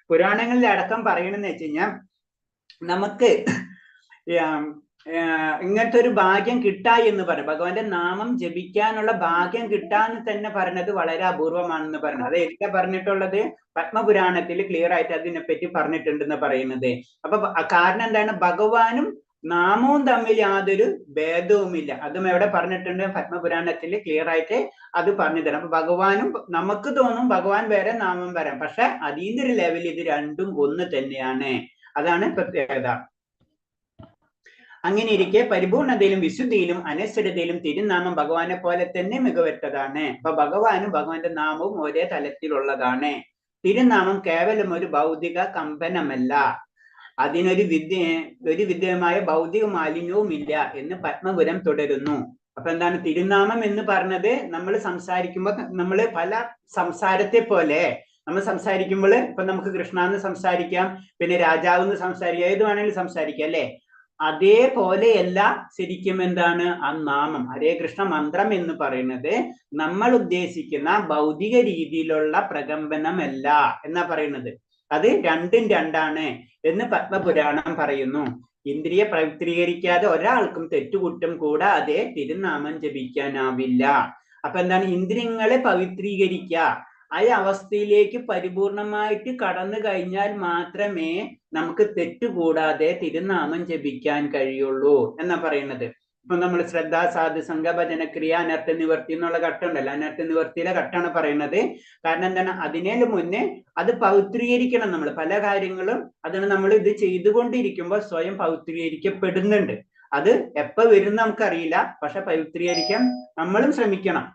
പുരാണങ്ങളിൽ അടക്കം പറയണെന്ന് വെച്ച് കഴിഞ്ഞാൽ, നമുക്ക് ഇങ്ങനത്തെ ഒരു ഭാഗ്യം കിട്ടാ എന്ന് പറയും. ഭഗവാന്റെ നാമം ജപിക്കാനുള്ള ഭാഗ്യം കിട്ടാന്ന് തന്നെ പറഞ്ഞത് വളരെ അപൂർവമാണെന്ന് പറയുന്നത്. അത് എനിക്ക് പറഞ്ഞിട്ടുള്ളത് പത്മപുരാണത്തിൽ ക്ലിയർ ആയിട്ട് അതിനെപ്പറ്റി പറഞ്ഞിട്ടുണ്ടെന്ന് പറയുന്നത്. അപ്പൊ കാരണം എന്താണ്? ഭഗവാനും നാമവും തമ്മിൽ യാതൊരു ഭേദവുമില്ല. അതും എവിടെ പറഞ്ഞിട്ടുണ്ട്? പത്മപുരാണത്തിൽ ക്ലിയർ ആയിട്ട് അത് പറഞ്ഞു തരാം. അപ്പൊ ഭഗവാനും, നമുക്ക് തോന്നും ഭഗവാൻ വേറെ നാമം വരാം, പക്ഷെ അതീന്ദ്ര ലെവലിൽ ഇത് രണ്ടും ഒന്ന് തന്നെയാണ്. അതാണ് പ്രത്യേകത. അങ്ങനെ ഇരിക്കെ പരിപൂർണതയിലും വിശുദ്ധിയിലും അനശ്വരതയിലും തിരുനാമം ഭഗവാനെ പോലെ തന്നെ മികവറ്റതാണ്. അപ്പൊ ഭഗവാനും ഭഗവാന്റെ നാമവും ഒരേ തലത്തിലുള്ളതാണ്. തിരുനാമം കേവലം ഒരു ഭൗതിക കമ്പനമല്ല, അതിനൊരു വിദ്യമായ ഭൗതിക മാലിന്യവും ഇല്ല എന്ന് പത്മപുരം തുടരുന്നു. അപ്പൊ എന്താണ് തിരുനാമം എന്ന് പറഞ്ഞത്? നമ്മൾ സംസാരിക്കുമ്പോൾ നമ്മൾ പല സംസാരത്തെ പോലെ നമ്മൾ സംസാരിക്കുമ്പോൾ, ഇപ്പൊ നമുക്ക് കൃഷ്ണ എന്ന് സംസാരിക്കാം, പിന്നെ രാജാവ് എന്ന് സംസാരിക്കാം, ഏത് വേണമെങ്കിലും സംസാരിക്കാം അല്ലെ? അതേപോലെയല്ല ശരിക്കും എന്താണ് ആ നാമം, ഹരേ കൃഷ്ണ മന്ത്രം എന്ന് പറയുന്നത് നമ്മൾ ഉദ്ദേശിക്കുന്ന ഭൗതിക രീതിയിലുള്ള പ്രകമ്പനമല്ല എന്നാ പറയുന്നത്. അത് രണ്ടും രണ്ടാണ് എന്ന് പത്മപുരാണം പറയുന്നു. ഇന്ദ്രിയ പവിത്രീകരിക്കാതെ ഒരാൾക്കും തെറ്റുകുറ്റം കൂടാതെ തിരുനാമം ജപിക്കാനാവില്ല. അപ്പൊ എന്താണ്? ഇന്ദ്രിയങ്ങളെ പവിത്രീകരിക്കുക, ആ അവസ്ഥയിലേക്ക് പരിപൂർണമായിട്ട് കടന്നു കഴിഞ്ഞാൽ മാത്രമേ നമുക്ക് തെറ്റുകൂടാതെ തിരുനാമം ജപിക്കാൻ കഴിയുള്ളൂ എന്നാ പറയുന്നത്. ഇപ്പൊ നമ്മൾ ശ്രദ്ധ, സാധു സംഘ, ഭജനക്രിയ, അനർത്ഥ നിവർത്തി എന്നുള്ള ഘട്ടം ഉണ്ടല്ലോ, അനർത്ഥ നിവർത്തിയിലെ ഘട്ടമാണ് പറയുന്നത്. കാരണം എന്താണ്? അതിനു മുന്നേ അത് പവിത്രീകരിക്കണം. നമ്മൾ പല കാര്യങ്ങളും അതിന് നമ്മൾ ഇത് ചെയ്തുകൊണ്ടിരിക്കുമ്പോൾ സ്വയം പവിത്രീകരിക്കപ്പെടുന്നുണ്ട്. അത് എപ്പോ വരും നമുക്കറിയില്ല, പക്ഷെ പവിത്രീകരിക്കാൻ നമ്മളും ശ്രമിക്കണം.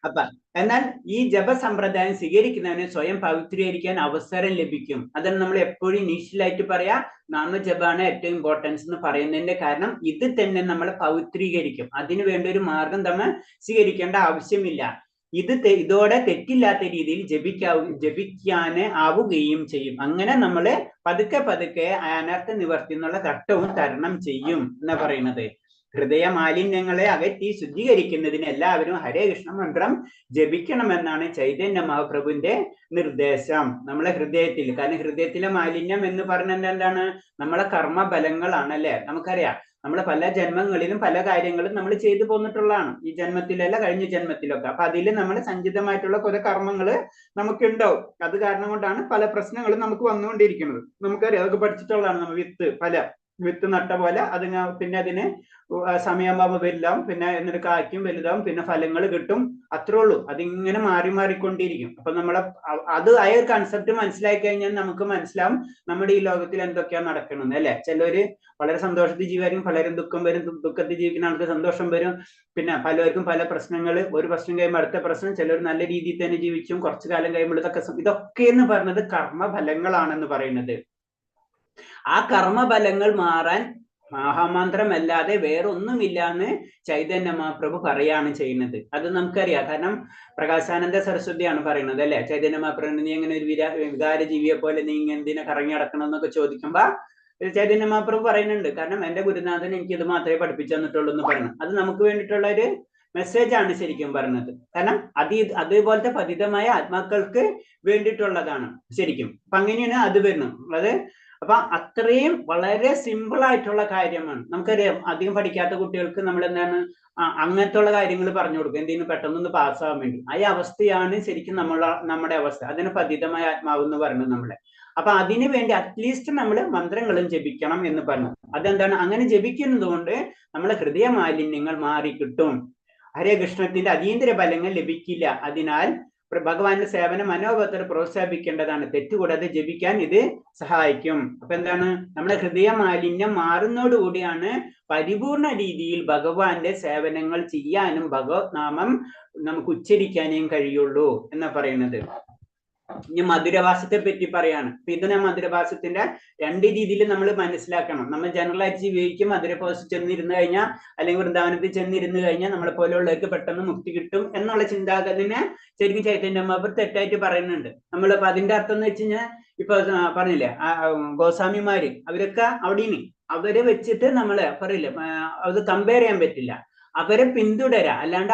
അപ്പൊ എന്നാൽ ഈ ജപസമ്പ്രദായം സ്വീകരിക്കുന്നവന് സ്വയം പവിത്രീകരിക്കാൻ അവസരം ലഭിക്കും. അതാണ് നമ്മൾ എപ്പോഴും ഇനീഷ്യലായിട്ട് പറയാ, നാമജപാണ് ഏറ്റവും ഇമ്പോർട്ടൻസ് എന്ന് പറയുന്നതിന്റെ കാരണം ഇത് തന്നെ നമ്മളെ പവിത്രീകരിക്കും. അതിനു വേണ്ട ഒരു മാർഗം നമ്മൾ സ്വീകരിക്കേണ്ട ആവശ്യമില്ല. ഇതോടെ തെറ്റില്ലാത്ത രീതിയിൽ ജപിക്കാന് ആവുകയും ചെയ്യും. അങ്ങനെ നമ്മള് പതുക്കെ അനർത്ഥ നിവർത്തി എന്നുള്ള ഘട്ടവും തരണം ചെയ്യും എന്നാ പറയുന്നത്. ഹൃദയ മാലിന്യങ്ങളെ അകറ്റി ശുദ്ധീകരിക്കുന്നതിന് എല്ലാവരും ഹരേ കൃഷ്ണ മന്ത്രം ജപിക്കണമെന്നാണ് ചൈതന്യ മഹാപ്രഭുവിന്റെ നിർദ്ദേശം നമ്മളെ ഹൃദയത്തിൽ. കാരണം ഹൃദയത്തിലെ മാലിന്യം എന്ന് പറഞ്ഞാൽ എന്താണ്? നമ്മളെ കർമ്മഫലങ്ങളാണ് അല്ലെ? നമുക്കറിയാം നമ്മൾ പല ജന്മങ്ങളിലും പല കാര്യങ്ങളും നമ്മൾ ചെയ്തു പോന്നിട്ടുള്ളതാണ്. ഈ ജന്മത്തിലല്ല, കഴിഞ്ഞ ജന്മത്തിലൊക്കെ. അപ്പൊ അതിൽ നമ്മൾ സഞ്ചിതമായിട്ടുള്ള കുറെ കർമ്മങ്ങള് നമുക്കുണ്ടാവും. അത് കാരണം കൊണ്ടാണ് പല പ്രശ്നങ്ങളും നമുക്ക് വന്നുകൊണ്ടിരിക്കുന്നത്. നമുക്കറിയാം, അതൊക്കെ പഠിച്ചിട്ടുള്ളതാണ്. നമ്മൾ വിത്ത് നട്ട പോലെ പിന്നെ അതിന് സമയമാകുമ്പോൾ വലുതാവും, പിന്നെ എന്നിട്ട് കായ്ക്കും, വലുതാവും, പിന്നെ ഫലങ്ങൾ കിട്ടും. അത്രേ ഉള്ളൂ. അതിങ്ങനെ മാറിക്കൊണ്ടിരിക്കും. അപ്പൊ ആ ഒരു കൺസെപ്റ്റ് മനസ്സിലാക്കി കഴിഞ്ഞാൽ നമുക്ക് മനസ്സിലാവും നമ്മുടെ ഈ ലോകത്തിൽ എന്തൊക്കെയാണ് നടക്കണമെന്ന് അല്ലെ? ചിലര് വളരെ സന്തോഷത്തിൽ ജീവിക്കും, പലരും ദുഃഖം വരും, ദുഃഖത്തിൽ ജീവിക്കുന്ന ആൾക്ക് സന്തോഷം വരും. പിന്നെ പലർക്കും പല പ്രശ്നങ്ങൾ, ഒരു പ്രശ്നം കഴിയുമ്പോൾ അടുത്ത പ്രശ്നം. ചിലർ നല്ല രീതിയിൽ തന്നെ ജീവിച്ചും കുറച്ചു കാലം കഴിയുമ്പോൾ ഇതൊക്കെ എന്ന് പറഞ്ഞത് കർമ്മഫലങ്ങളാണെന്ന് പറയുന്നത്. ആ കർമ്മഫലങ്ങൾ മാറാൻ മഹാമന്ത്രമല്ലാതെ വേറൊന്നുമില്ല എന്ന് ചൈതന്യ മഹാപ്രഭു പറയാണ് ചെയ്യുന്നത്. അത് നമുക്കറിയാം. കാരണം പ്രകാശാനന്ദ സരസ്വതിയാണ് പറയുന്നത് അല്ലെ? ചൈതന്യ മഹാപ്രഭു, നീ എങ്ങനെ ഒരു വികാര ജീവിയെ പോലെ നീ എന്തിനെ കറങ്ങി നടക്കണം എന്നൊക്കെ ചോദിക്കുമ്പോ ചൈതന്യ മഹാപ്രഭു പറയുന്നുണ്ട്, കാരണം എന്റെ ഗുരുനാഥൻ എനിക്ക് ഇത് മാത്രമേ പഠിപ്പിച്ചു തന്നിട്ടുള്ളൂ എന്ന് പറയുന്നത്. അത് നമുക്ക് വേണ്ടിയിട്ടുള്ള ഒരു മെസ്സേജ് ആണ് ശരിക്കും പറഞ്ഞത്. കാരണം അതേപോലത്തെ പതിതമായ ആത്മാക്കൾക്ക് വേണ്ടിയിട്ടുള്ളതാണ് ശരിക്കും. അപ്പൊ അങ്ങനെയാണ് അത് വരുന്നത്. അത് അപ്പൊ അത്രയും വളരെ സിമ്പിൾ ആയിട്ടുള്ള കാര്യമാണ്. നമുക്കറിയാം അധികം പഠിക്കാത്ത കുട്ടികൾക്ക് നമ്മൾ എന്താണ് അങ്ങനത്തെ ഉള്ള കാര്യങ്ങൾ പറഞ്ഞു കൊടുക്കും, എന്തെങ്കിലും പെട്ടെന്നൊന്ന് പാസ്സാവാൻ വേണ്ടി. ആ അവസ്ഥയാണ് ശരിക്കും നമ്മുടെ അവസ്ഥ. അതിന് പതിതമായ ആത്മാവ് എന്ന് പറയുന്നത് നമ്മളെ. അപ്പൊ അതിനു വേണ്ടി അറ്റ്ലീസ്റ്റ് നമ്മൾ മന്ത്രങ്ങളും ജപിക്കണം എന്ന് പറഞ്ഞു. അതെന്താണ്? അങ്ങനെ ജപിക്കുന്നത് കൊണ്ട് നമ്മളെ ഹൃദയ മാലിന്യങ്ങൾ മാറിക്കിട്ടും, ഹരേ കൃഷ്ണത്തിന്റെ അതീന്ദ്ര ഫലങ്ങൾ ലഭിക്കില്ല. അതിനാൽ ഭഗവാന്റെ സേവന മനോഭാവത്തെ പ്രോത്സാഹിപ്പിക്കേണ്ടതാണ്. തെറ്റുകൂടാതെ ജപിക്കാൻ ഇത് സഹായിക്കും. അപ്പൊ എന്താണ്? നമ്മുടെ ഹൃദയ മാലിന്യം മാറുന്നതോടുകൂടിയാണ് പരിപൂർണ രീതിയിൽ ഭഗവാന്റെ സേവനങ്ങൾ ചെയ്യാനും ഭഗവത് നാമം നമുക്ക് ഉച്ചരിക്കാനും കഴിയുള്ളൂ എന്നാ പറയുന്നത്. ഇനി മധുരവാസത്തെ പറ്റി പറയാണ്. അപ്പൊ ഇതിനെ മധുരവാസത്തിന്റെ രണ്ട് രീതിയിൽ നമ്മൾ മനസ്സിലാക്കണം. നമ്മൾ ജനറൽ ആയിട്ട് ജീവിക്കും, മധുരവാസം ചെന്നിരുന്നു കഴിഞ്ഞാൽ അല്ലെങ്കിൽ വൃന്ദാവനത്തിൽ ചെന്നിരുന്നു കഴിഞ്ഞാൽ നമ്മളെ പോലെയുള്ളവർക്ക് പെട്ടെന്ന് മുക്തി കിട്ടും എന്നുള്ള ചിന്താഗതിനെ ശരിക്കും ചൈതന്യ മഹാപ്രഭു തെറ്റായിട്ട് പറയുന്നുണ്ട്. നമ്മളിപ്പോ അതിന്റെ അർത്ഥം എന്ന് വെച്ച് കഴിഞ്ഞാൽ ഇപ്പൊ പറഞ്ഞില്ലേ ഗോസ്വാമിമാര്, അവരൊക്കെ അവിടെയാണ്, അവരെ വെച്ചിട്ട് നമ്മള് പറയില്ലേ അത് കമ്പയർ ചെയ്യാൻ പറ്റില്ല. അവരെ പിന്തുടരാ, അല്ലാണ്ട്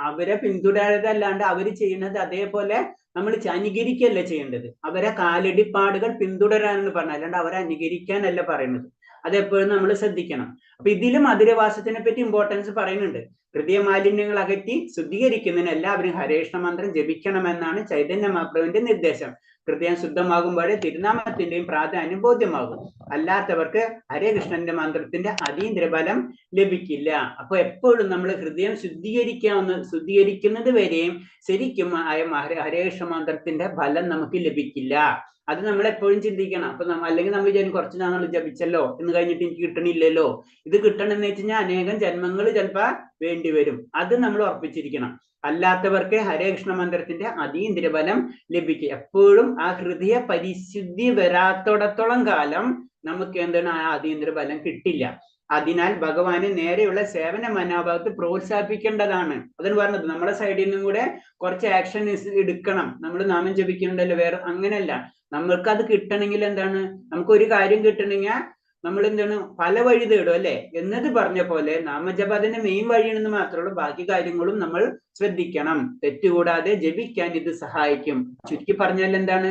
അവരെ പിന്തുടരാതല്ലാണ്ട് അവര് ചെയ്യുന്നത് അതേപോലെ നമ്മൾ അനുകരിക്കല്ല ചെയ്യേണ്ടത്. അവരെ കാലടിപ്പാടുകൾ പിന്തുടരാനെന്ന് പറഞ്ഞ, അല്ലാണ്ട് അവരെ അനുകരിക്കാനല്ല പറയുന്നത്. അതെപ്പോഴും നമ്മൾ ശ്രദ്ധിക്കണം. അപ്പൊ ഇതിലും മധുരവാസത്തിനെ പറ്റി ഇമ്പോർട്ടൻസ് പറയുന്നുണ്ട്. ഹൃദയ മാലിന്യങ്ങൾ അകറ്റി ശുദ്ധീകരിക്കുന്നതിന് എല്ലാവരും ഹരേകൃഷ്ണ മന്ത്രം ജപിക്കണമെന്നാണ് ചൈതന്യ മഹാപ്രഭുവിന്റെ നിർദ്ദേശം. ഹൃദയം ശുദ്ധമാകുമ്പോഴേ തിരുനാമത്തിന്റെയും പ്രാധാന്യം ബോധ്യമാകും. അല്ലാത്തവർക്ക് ഹരേ കൃഷ്ണന്റെ മന്ത്രത്തിന്റെ അതീന്ദ്ര ഫലം ലഭിക്കില്ല. അപ്പൊ എപ്പോഴും നമ്മൾ ഹൃദയം ശുദ്ധീകരിക്കുന്നത് വരെയും ശരിക്കും ഹരേ കൃഷ്ണ മന്ത്രത്തിന്റെ ഫലം നമുക്ക് ലഭിക്കില്ല. അത് നമ്മൾ എപ്പോഴും ചിന്തിക്കണം. അപ്പൊ അല്ലെങ്കിൽ നമ്മൾ വിചാരിക്കും കുറച്ച് നാൾ ജപിച്ചല്ലോ എന്ന് കഴിഞ്ഞിട്ട് എനിക്ക് കിട്ടണില്ലല്ലോ. ഇത് കിട്ടണമെന്ന് വെച്ച് കഴിഞ്ഞാൽ അനേകം ജന്മങ്ങൾ ചിലപ്പോ വേണ്ടി വരും. അത് നമ്മൾ ഉറപ്പിച്ചിരിക്കണം. അല്ലാത്തവർക്ക് ഹരേ കൃഷ്ണ മന്ത്രത്തിന്റെ അതീന്ദ്ര ഫലം ലഭിക്കും. എപ്പോഴും ആ ഹൃദയ പരിശുദ്ധി വരാത്തോടത്തോളം കാലം നമുക്ക് എന്താണ് ആ അതീന്ദ്ര ഫലം കിട്ടില്ല. അതിനാൽ ഭഗവാന് നേരെയുള്ള സേവന മനോഭാവത്തെ പ്രോത്സാഹിപ്പിക്കേണ്ടതാണ്. അതിന് പറഞ്ഞത് നമ്മുടെ സൈഡിൽ നിന്നും കൂടെ കുറച്ച് ആക്ഷൻ എടുക്കണം. നമ്മൾ നാമം ജപിക്കുന്നുണ്ടല്ലോ, വേറെ അങ്ങനെയല്ല. നമ്മൾക്ക് അത് കിട്ടണമെങ്കിൽ എന്താണ്, നമുക്കൊരു കാര്യം കിട്ടണമെങ്കിൽ നമ്മൾ എന്താണ് പല വഴി തേടും അല്ലെ എന്നത് പറഞ്ഞ പോലെ നാമജപ അതിന്റെ മെയിൻ വഴിയാണെന്ന് മാത്രമേ ഉള്ളൂ. ബാക്കി കാര്യങ്ങളും നമ്മൾ ശ്രദ്ധിക്കണം. തെറ്റുകൂടാതെ ജപിക്കാൻ ഇത് സഹായിക്കും. ചുരുക്കി പറഞ്ഞാൽ എന്താണ്,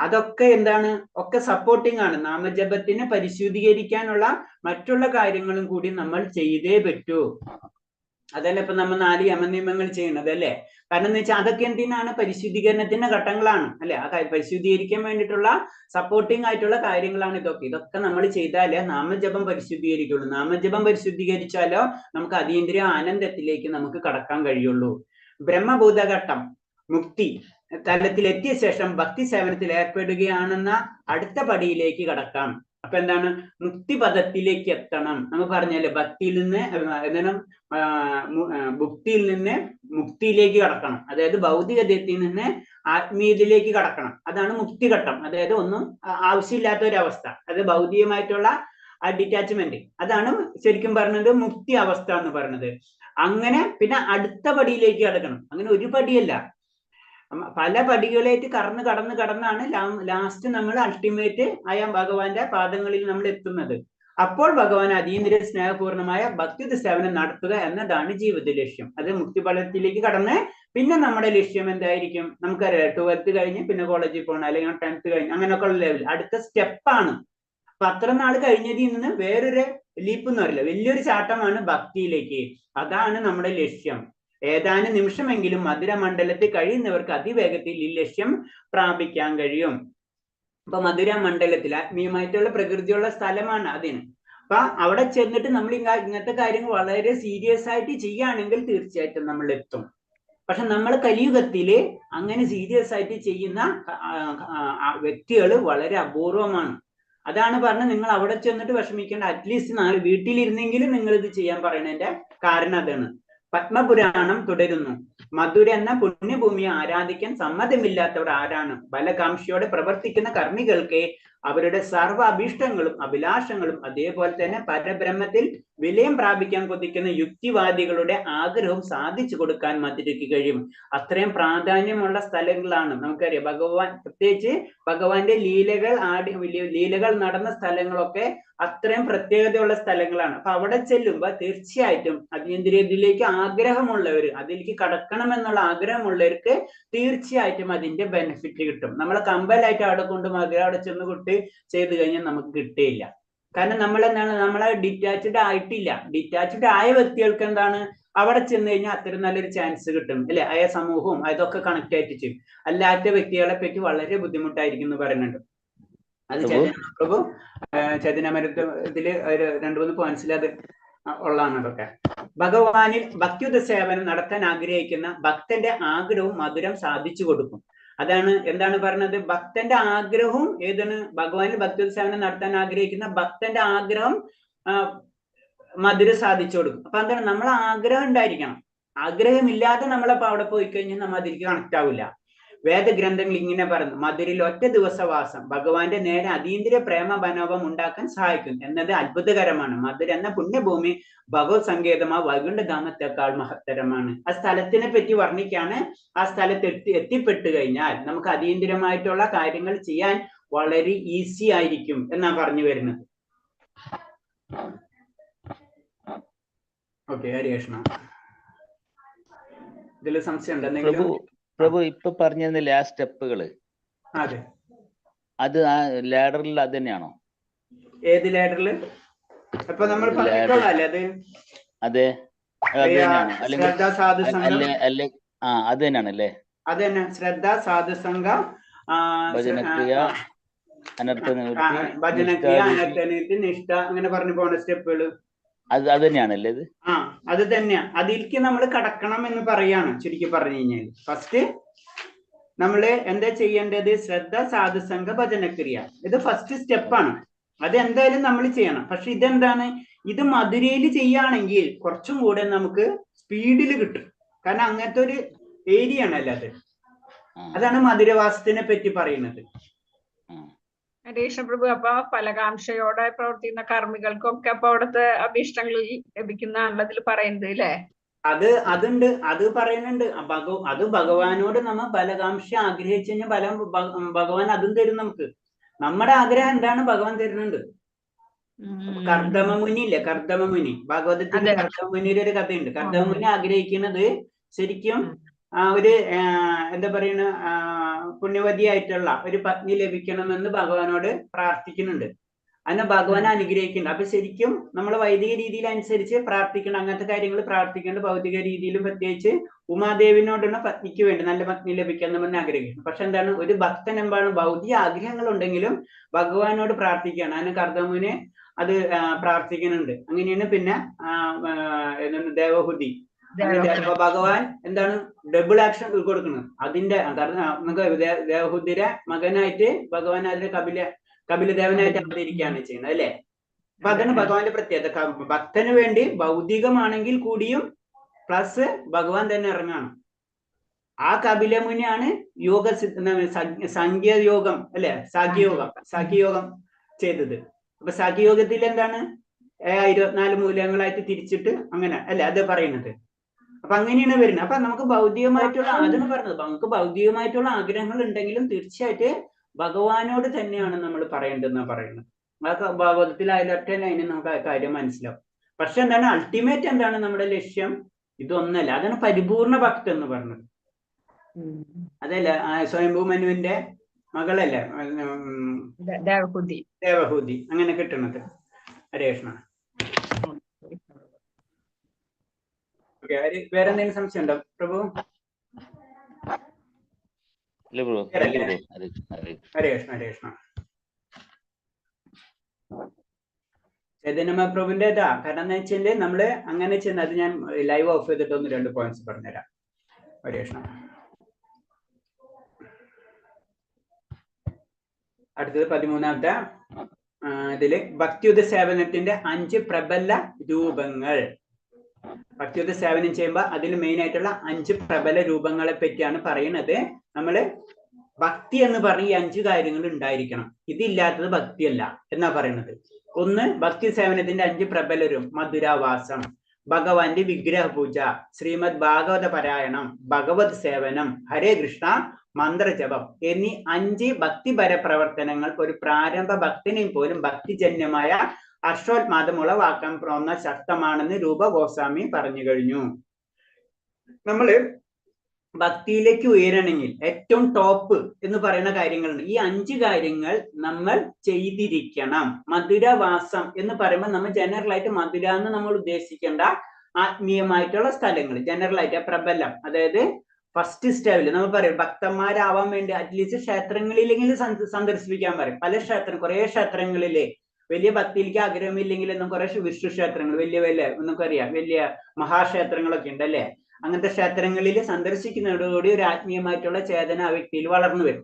അതൊക്കെ എന്താണ് ഒക്കെ സപ്പോർട്ടിങ് ആണ്. നാമജപത്തിനെ പരിശുദ്ധീകരിക്കാനുള്ള മറ്റുള്ള കാര്യങ്ങളും കൂടി നമ്മൾ ചെയ്തേ പറ്റൂ. അതല്ല ഇപ്പൊ നമ്മൾ 4 യമനിയമങ്ങൾ ചെയ്യണത് അല്ലെ. കാരണം എന്ന് വെച്ചാൽ അതൊക്കെ എന്തിനാണ്? പരിശുദ്ധീകരണത്തിന്റെ ഘട്ടങ്ങളാണ് അല്ലെ. ആ പരിശുദ്ധീകരിക്കാൻ വേണ്ടിയിട്ടുള്ള സപ്പോർട്ടിങ് ആയിട്ടുള്ള കാര്യങ്ങളാണ് ഇതൊക്കെ. ഇതൊക്കെ നമ്മൾ ചെയ്താലേ നാമജപം പരിശുദ്ധീകരിക്കുള്ളൂ. നാമജപം പരിശുദ്ധീകരിച്ചാലോ നമുക്ക് അതീന്ദ്രിയ ആനന്ദത്തിലേക്ക് നമുക്ക് കടക്കാൻ കഴിയുള്ളൂ. ബ്രഹ്മഭൂതഘട്ടം മുക്തി തലത്തിലെത്തിയ ശേഷം ഭക്തി സേവനത്തിൽ ഏർപ്പെടുകയാണെന്ന അടുത്ത പടിയിലേക്ക് കടക്കാം. അപ്പൊ എന്താണ്? മുക്തിപദത്തിലേക്ക് എത്തണം. നമ്മൾ പറഞ്ഞല്ലേ ഭക്തിയിൽ നിന്ന് എന്താണ് ഭുക്തിയിൽ നിന്ന് മുക്തിയിലേക്ക് കടക്കണം. അതായത് ഭൗതികതയിൽ നിന്ന് ആത്മീയതയിലേക്ക് കടക്കണം. അതാണ് മുക്തിഘട്ടം. അതായത് ഒന്നും ആവശ്യമില്ലാത്ത ഒരു അവസ്ഥ, അത് ഭൗതികമായിട്ടുള്ള ആ ഡിറ്റാച്ച്മെന്റ്, അതാണ് ശരിക്കും പറഞ്ഞത് മുക്തി അവസ്ഥ എന്ന് പറയുന്നത്. അങ്ങനെ പിന്നെ അടുത്ത പടിയിലേക്ക് കടക്കണം. അങ്ങനെ ഒരു പടിയല്ല, പല പടികളായിട്ട് കടന്നാണ് ലാസ്റ്റ് നമ്മൾ അൾട്ടിമേറ്റ് ആയ ഭഗവാന്റെ പാദങ്ങളിൽ നമ്മൾ എത്തുന്നത്. അപ്പോൾ ഭഗവാൻ അതീന്ദ്രിയ സ്നേഹപൂർണമായ ഭക്തി സേവനം നടത്തുക എന്നതാണ് ജീവിത ലക്ഷ്യം. അത് മുക്തിഫലത്തിലേക്ക് കടന്ന് പിന്നെ നമ്മുടെ ലക്ഷ്യം എന്തായിരിക്കും? നമുക്കറിയാം 12th കഴിഞ്ഞ് പിന്നെ കോളേജിൽ പോകണം, അല്ലെങ്കിൽ 10th കഴിഞ്ഞ് അങ്ങനെയൊക്കെ ഉള്ള ലെവൽ അടുത്ത സ്റ്റെപ്പാണ്. അപ്പൊ അത്ര നാൾ കഴിഞ്ഞതിൽ നിന്ന് വേറൊരു ലീപ്പ് എന്ന് പറയില്ല, വലിയൊരു ചാട്ടമാണ് ഭക്തിയിലേക്ക്. അതാണ് നമ്മുടെ ലക്ഷ്യം. ഏതാനും നിമിഷമെങ്കിലും മധുരമണ്ഡലത്തിൽ കഴിയുന്നവർക്ക് അതിവേഗത്തിൽ ഈ ലക്ഷ്യം പ്രാപിക്കാൻ കഴിയും. അപ്പൊ മധുരമണ്ഡലത്തിൽ ആത്മീയമായിട്ടുള്ള പ്രകൃതിയുള്ള സ്ഥലമാണ് അതിന്. അപ്പൊ അവിടെ ചെന്നിട്ട് നമ്മൾ ഇങ്ങനത്തെ കാര്യങ്ങൾ വളരെ സീരിയസ് ആയിട്ട് ചെയ്യുകയാണെങ്കിൽ തീർച്ചയായിട്ടും നമ്മൾ എത്തും. പക്ഷെ നമ്മൾ കലിയുഗത്തില് അങ്ങനെ സീരിയസ് ആയിട്ട് ചെയ്യുന്ന വ്യക്തികൾ വളരെ അപൂർവമാണ്. അതാണ് പറഞ്ഞത്, നിങ്ങൾ അവിടെ ചെന്നിട്ട് വിഷമിക്കേണ്ട. അറ്റ്ലീസ്റ്റ് വീട്ടിലിരുന്നെങ്കിലും നിങ്ങൾ ഇത് ചെയ്യാൻ പറയണതിന്റെ കാരണം അതാണ്. പത്മപുരാണം തുടരുന്നു. മധുര എന്ന പുണ്യഭൂമിയെ ആരാധിക്കാൻ സമ്മതമില്ലാത്തവർ ആരാണ്? ബലകാംക്ഷയോടെ പ്രവർത്തിക്കുന്ന കർമ്മികൾക്ക് അവരുടെ സർവ്വ അഭീഷ്ടങ്ങളും അഭിലാഷങ്ങളും അതേപോലെ തന്നെ പരബ്രഹ്മത്തിൽ വിലയം പ്രാപിക്കാൻ കൊതിക്കുന്ന യുക്തിവാദികളുടെ ആഗ്രഹവും സാധിച്ചു കൊടുക്കാൻ മധുരയ്ക്ക് കഴിയും. അത്രയും പ്രാധാന്യമുള്ള സ്ഥലങ്ങളാണ്. നമുക്കറിയാം ഭഗവാൻ, പ്രത്യേകിച്ച് ഭഗവാന്റെ ലീലകൾ നടന്ന സ്ഥലങ്ങളൊക്കെ അത്രയും പ്രത്യേകതയുള്ള സ്ഥലങ്ങളാണ്. അപ്പൊ അവിടെ ചെല്ലുമ്പോ തീർച്ചയായിട്ടും അതീന്ദ്രിയത്തിലേക്ക് ആഗ്രഹമുള്ളവർ, അതിലേക്ക് കടക്കണമെന്നുള്ള ആഗ്രഹമുള്ളവർക്ക് തീർച്ചയായിട്ടും അതിന്റെ ബെനിഫിറ്റ് കിട്ടും. നമ്മളെ കമ്പലായിട്ട് അവിടെ കൊണ്ട് മധുര അവിടെ ചെന്ന് കൊടുത്ത് എഫേർട്ട് ചെയ്ത് കഴിഞ്ഞാൽ നമുക്ക് കിട്ടില്ല. കാരണം നമ്മൾ എന്താണ്, നമ്മളെ ഡിറ്റാച്ച്ഡ് ആയിട്ടില്ല. ഡിറ്റാച്ച്ഡ് ആയ വ്യക്തികൾക്ക് എന്താണ്, അവിടെ ചെന്ന് കഴിഞ്ഞാൽ അത്രയും നല്ലൊരു ചാൻസ് കിട്ടും അല്ലെ, ആയ സമൂഹവും അതൊക്കെ കണക്ട് ആയിട്ട് ചെയ്യും. അല്ലാത്ത വ്യക്തികളെ പറ്റി വളരെ ബുദ്ധിമുട്ടായിരിക്കും എന്ന് പറയുന്നുണ്ട്. അത് പ്രഭു ചൈതന്യമരത്തില് ഒരു 2-3 പോയിന്റ്സിൽ അത് ഉള്ളതാണ്. അതൊക്കെ ഭഗവാനിൽ ഭക്തിയുത സേവനം നടത്താൻ ആഗ്രഹിക്കുന്ന ഭക്തന്റെ ആഗ്രഹവും മധുരം സാധിച്ചു കൊടുക്കും. അതാണ് എന്താണ് പറഞ്ഞത്, ഭക്തന്റെ ആഗ്രഹവും ഏതാണ്, ഭഗവാനിൽ ഭക്തിയുത സേവനം നടത്താൻ ആഗ്രഹിക്കുന്ന ഭക്തന്റെ ആഗ്രഹം മധുരം സാധിച്ചു കൊടുക്കും. അപ്പൊ എന്താണ്, നമ്മളെ ആഗ്രഹം ഉണ്ടായിരിക്കണം. ആഗ്രഹമില്ലാതെ നമ്മളപ്പോ അവിടെ പോയി കഴിഞ്ഞാൽ നമ്മൾ അതിലേക്ക് കണക്ട് ആവില്ല. വേദഗ്രന്ഥങ്ങൾ ഇങ്ങനെ പറഞ്ഞു, മധുരിൽ ഒറ്റ ദിവസവാസം ഭഗവാന്റെ നേരെ അതീന്ദ്രിയ പ്രേമ മനോഭം ഉണ്ടാക്കാൻ സഹായിക്കും എന്നത് അത്ഭുതകരമാണ്. മധുര എന്ന പുണ്യഭൂമി ഭഗവത് സങ്കേതമാ വൈകുണ്ഠധാമത്തെക്കാൾ മഹത്തരമാണ്. ആ സ്ഥലത്തിനെ പറ്റി വർണ്ണിക്കാണ്. ആ സ്ഥലത്ത് എത്തിപ്പെട്ടു കഴിഞ്ഞാൽ നമുക്ക് അതീന്ദ്രിയമായിട്ടുള്ള കാര്യങ്ങൾ ചെയ്യാൻ വളരെ ഈസി ആയിരിക്കും എന്നാ പറഞ്ഞു വരുന്നത്. ഓക്കെ, ഹരികൃഷ്ണ, ഇതിൽ സംശയം ഉണ്ടെന്നെങ്കിലും. പ്രഭു ഇപ്പൊ പറഞ്ഞിരുന്നില്ലേ ആ സ്റ്റെപ്പുകള്, അതെ, അത് ആ ലാഡറിൽ അത് തന്നെയാണോ? ഏത് ലാഡറില്? അപ്പൊ നമ്മൾ പറഞ്ഞിട്ടുള്ളല്ലേ അത്? അതെ, ശ്രദ്ധ സാധുസംഘം, അത് തന്നെയാണല്ലേ? അത് തന്നെ, ശ്രദ്ധ സാധുസംഘ, ഭജനക്രിയ, ഭജനക്രിയ, അനർത്ഥനീതി, നിഷ്ഠ, അങ്ങനെ പറഞ്ഞു പോണ സ്റ്റെപ്പുകള് അത് തന്നെയാണല്ലേ ഇത്? അത് തന്നെയാ. അതിലേക്ക് നമ്മൾ കടക്കണം എന്ന് പറയാണ് ചുരുക്കി പറഞ്ഞു കഴിഞ്ഞാൽ. ഫസ്റ്റ് നമ്മള് എന്താ ചെയ്യേണ്ടത്, ശ്രദ്ധ സാധുസംഘ ഭജനക്രിയ, ഇത് ഫസ്റ്റ് സ്റ്റെപ്പാണ്. അത് എന്തായാലും നമ്മൾ ചെയ്യണം. പക്ഷെ ഇതെന്താണ്, ഇത് മധുരയിൽ ചെയ്യുകയാണെങ്കിൽ കുറച്ചും കൂടെ നമുക്ക് സ്പീഡിൽ കിട്ടും. കാരണം അങ്ങനത്തെ ഒരു ഏരിയ ആണ് അല്ലാതെ. അതാണ് മധുരവാസത്തിനെ പറ്റി പറയുന്നത്. പ്രഭു, അപ്പൊ ഫലകാംക്ഷയോടെ പ്രവർത്തിക്കുന്ന കർമ്മികൾക്കൊക്കെ അപ്പൊ അവിടുത്തെ അഭീഷ്ടങ്ങൾ ലഭിക്കുന്നതാണല്ലോ ഇതിൽ പറയുന്നത് അല്ലേ? അതുണ്ട്, അത് പറയുന്നുണ്ട്. അത് ഭഗവാനോട് നമ്മ ഫലകാംക്ഷ ആഗ്രഹിച്ചു കഴിഞ്ഞാൽ ഭഗവാൻ അതും തരും നമുക്ക്. നമ്മുടെ ആഗ്രഹം എന്താണ് ഭഗവാൻ തരുന്നുണ്ട്. കർദമമുനി ഇല്ലേ, കർദമമുനി, ഭാഗവതത്തിൽ കർദമമുനിയുടെ ഒരു കഥയുണ്ട്. കർദമമുനി ആഗ്രഹിക്കുന്നത് ശരിക്കും ഒരു എന്താ പറയുന്ന പുണ്യവതിയായിട്ടുള്ള ഒരു പത്നി ലഭിക്കണമെന്ന് ഭഗവാനോട് പ്രാർത്ഥിക്കുന്നുണ്ട്. അതിനെ ഭഗവാൻ അനുഗ്രഹിക്കുന്നുണ്ട്. അപ്പൊ ശരിക്കും നമ്മൾ വൈദിക രീതിയിൽ അനുസരിച്ച് പ്രാർത്ഥിക്കണം. അങ്ങനത്തെ കാര്യങ്ങൾ പ്രാർത്ഥിക്കേണ്ട. ഭൗതിക രീതിയിലും പ്രത്യേകിച്ച് ഉമാദേവിനോടുള്ള പത്നിക്ക് വേണ്ടി നല്ല പത്നി ലഭിക്കണമെന്ന് ആഗ്രഹിക്കുന്നു. പക്ഷെ എന്താണ്, ഒരു ഭക്തൻ എന്താണ് ഭൗതിക ആഗ്രഹങ്ങൾ ഉണ്ടെങ്കിലും ഭഗവാനോട് പ്രാർത്ഥിക്കുകയാണ്. അതിന് കർദമുനെ അത് പ്രാർത്ഥിക്കുന്നുണ്ട്. അങ്ങനെയാണ്. പിന്നെ ദേവഹുതി, ഭഗവാൻ എന്താണ് ഡബിൾ ആക്ഷൻ കൊടുക്കുന്നത്. അതിന്റെ നമുക്ക് ദേവഹുതിയുടെ മകനായിട്ട് ഭഗവാൻ അതിന്റെ കപിലദേവനായിട്ട് അവതരിക്കുകയാണ് ചെയ്യുന്നത് അല്ലെ. അപ്പൊ അതാണ് ഭഗവാന്റെ പ്രത്യേകത. ഭക്തന് വേണ്ടി ഭൗതികമാണെങ്കിൽ കൂടിയും പ്ലസ് ഭഗവാൻ തന്നെ ഇറങ്ങാണ്. ആ കപിലമുനിയാണ് യോഗ സംഖ്യയോഗം അല്ലെ, സാഖ്യയോഗം ചെയ്തത്. അപ്പൊ സാഖ്യയോഗത്തിൽ എന്താണ് 24 മൂല്യങ്ങളായിട്ട് തിരിച്ചിട്ട് അങ്ങനെ അല്ലെ അത് പറയുന്നത്. അപ്പൊ അങ്ങനെയാണ് വരുന്നത്. അപ്പൊ നമുക്ക് ഭൗതികമായിട്ടുള്ള, അതാണ് പറഞ്ഞത്, നമുക്ക് ഭൗതികമായിട്ടുള്ള ആഗ്രഹങ്ങൾ ഉണ്ടെങ്കിലും തീർച്ചയായിട്ടും ഭഗവാനോട് തന്നെയാണ് നമ്മൾ പറയേണ്ടതെന്നാണ് പറയുന്നത്. ആ ഭാഗവതത്തിൽ അതിലൊറ്റ ലൈനിൽ നമുക്ക് ആ കാര്യം മനസ്സിലാവും. പക്ഷെ എന്താണ് അൾട്ടിമേറ്റ് എന്താണ് നമ്മുടെ ലക്ഷ്യം? ഇതൊന്നല്ല. അതാണ് പരിപൂർണ ഭക്തൻ എന്ന് പറഞ്ഞത്. അതല്ല സ്വയംഭൂ മനുവിന്റെ മകളല്ലേ ദേവഹൂതി, അങ്ങനെ കിട്ടുന്നത്. ഹരേഷ്ണ. വേറെ എന്തെങ്കിലും സംശയം ഉണ്ടോ പ്രഭു? ഹരേഷ്ണ. ചൈതന്യ മഹാപ്രഭുവിന്റെ കാരണം എന്താ വെച്ചാല് നമ്മള് അങ്ങനെ ചെയ്യുന്നത്. അത് ഞാൻ ലൈവ് ഓഫ് ചെയ്തിട്ട് 1-2 പോയിന്റ്സ് പറഞ്ഞുതരാം. ഹരേഷ്ണ. അടുത്തത് 13ാമത്തെ ഇതില് ഭക്തിയുത സേവനത്തിന്റെ 5 പ്രബല രൂപങ്ങൾ. ഭക്തിയുത സേവനം ചെയ്യുമ്പോൾ അതിൽ മെയിൻ ആയിട്ടുള്ള 5 പ്രബല രൂപങ്ങളെ പറ്റിയാണ് പറയുന്നത്. നമ്മള് ഭക്തി എന്ന് പറഞ്ഞ ഈ 5 കാര്യങ്ങൾ ഉണ്ടായിരിക്കണം. ഇതില്ലാത്തത് ഭക്തിയല്ല എന്നാ പറയുന്നത്. 1, ഭക്തി സേവനത്തിന്റെ 5 പ്രബലരും: മധുരാവാസം, ഭഗവാന്റെ വിഗ്രഹ പൂജ, ശ്രീമദ് ഭാഗവത പാരായണം, ഭഗവത് സേവനം, ഹരേ കൃഷ്ണ മന്ത്രജപം എന്നീ 5 ഭക്തിപര പ്രവർത്തനങ്ങൾ ഒരു പ്രാരംഭ ഭക്തനെയും പോലും ഭക്തിജന്യമായ ഹർഷോന്മാദം ഉളവാക്കാൻ പോകുന്ന ശക്തമാണെന്ന് രൂപ ഗോസ്വാമി പറഞ്ഞു കഴിഞ്ഞു. നമ്മള് ഭക്തിയിലേക്ക് ഉയരണമെങ്കിൽ ഏറ്റവും ടോപ്പ് എന്ന് പറയുന്ന കാര്യങ്ങളുണ്ട്. ഈ 5 കാര്യങ്ങൾ നമ്മൾ ചെയ്തിരിക്കണം. മധുരവാസം എന്ന് പറയുമ്പോൾ നമ്മൾ ജനറൽ ആയിട്ട് മധുര എന്ന് നമ്മൾ ഉദ്ദേശിക്കേണ്ട ആത്മീയമായിട്ടുള്ള സ്ഥലങ്ങൾ, ജനറൽ ആയിട്ട് പ്രബലം, അതായത് ഫസ്റ്റ് സ്റ്റെപ്പിൽ നമ്മൾ പറയും ഭക്തന്മാരാവാൻ വേണ്ടി അറ്റ്ലീസ്റ്റ് ക്ഷേത്രങ്ങളിലെങ്കിലും സന്ദർശിപ്പിക്കാൻ പറയും. പല ക്ഷേത്രം, കുറെ ക്ഷേത്രങ്ങളിലെ വലിയ ഭക്തിയിലേക്ക് ആഗ്രഹമില്ലെങ്കിലും കുറെ വിഷ്ണു ക്ഷേത്രങ്ങൾ, വലിയ വലിയ നമുക്കറിയാം വലിയ മഹാക്ഷേത്രങ്ങളൊക്കെ ഉണ്ട് അല്ലെ. അങ്ങനത്തെ ക്ഷേത്രങ്ങളിൽ സന്ദർശിക്കുന്നതോടുകൂടി ഒരു ആത്മീയമായിട്ടുള്ള ചേതന ആ വ്യക്തിയിൽ വളർന്നു വരും.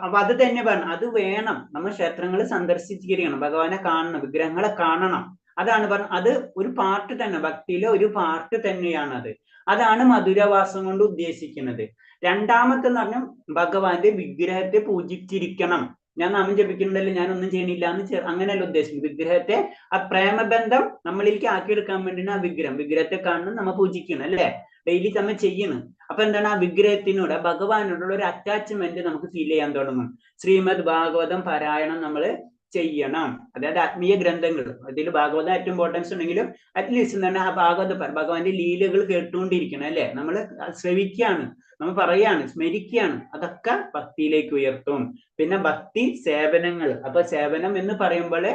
അപ്പൊ അത് തന്നെ പറഞ്ഞു, അത് വേണം. നമ്മൾ ക്ഷേത്രങ്ങൾ സന്ദർശിച്ചിരിക്കണം, ഭഗവാനെ കാണണം, വിഗ്രഹങ്ങളെ കാണണം. അതാണ് പറഞ്ഞത്. അത് ഒരു പാർട്ട് തന്നെ, ഭക്തിയിലെ ഒരു പാർട്ട് തന്നെയാണത്. അതാണ് മധുരവാസം കൊണ്ട് ഉദ്ദേശിക്കുന്നത്. രണ്ടാമത്തെ എന്ന് പറഞ്ഞാൽ ഭഗവാന്റെ വിഗ്രഹത്തെ പൂജിച്ചിരിക്കണം. ഞാൻ നാമം ജപിക്കുന്നുണ്ടല്ലോ, ഞാൻ ഒന്നും ചെയ്യണില്ല എന്ന് അങ്ങനെയല്ല ഉദ്ദേശിക്കുന്നത്. വിഗ്രഹത്തെ ആ പ്രേമബന്ധം നമ്മളിലേക്ക് ആക്കിയെടുക്കാൻ വേണ്ടിയാണ് ആ വിഗ്രഹത്തെ കാണണം, നമ്മൾ പൂജിക്കണം അല്ലെ, ഡെയിലി നമ്മൾ ചെയ്യണം. അപ്പൊ എന്താണ്, ആ വിഗ്രഹത്തിനോട്, ഭഗവാനോടുള്ള ഒരു അറ്റാച്ച്മെന്റ് നമുക്ക് ഫീൽ ചെയ്യാൻ തുടങ്ങും. ശ്രീമദ് ഭാഗവതം പാരായണം നമ്മൾ ചെയ്യണം. അതായത് ആത്മീയ ഗ്രന്ഥങ്ങൾ, അതിൽ ഭാഗവതം ഏറ്റവും ഇമ്പോർട്ടൻസ് ഉണ്ടെങ്കിലും അറ്റ്ലീസ്റ്റ് എന്താണ് ആ ഭഗവാന്റെ ലീലകൾ കേട്ടുകൊണ്ടിരിക്കണം അല്ലെ. നമ്മൾ ശ്രവിക്കുകയാണ്, നമ്മൾ പറയാണ്, സ്മരിക്കുകയാണ്. അതൊക്കെ ഭക്തിയിലേക്ക് ഉയർത്തും. പിന്നെ ഭക്തി സേവനങ്ങൾ. അപ്പൊ സേവനം എന്ന് പറയുമ്പോൾ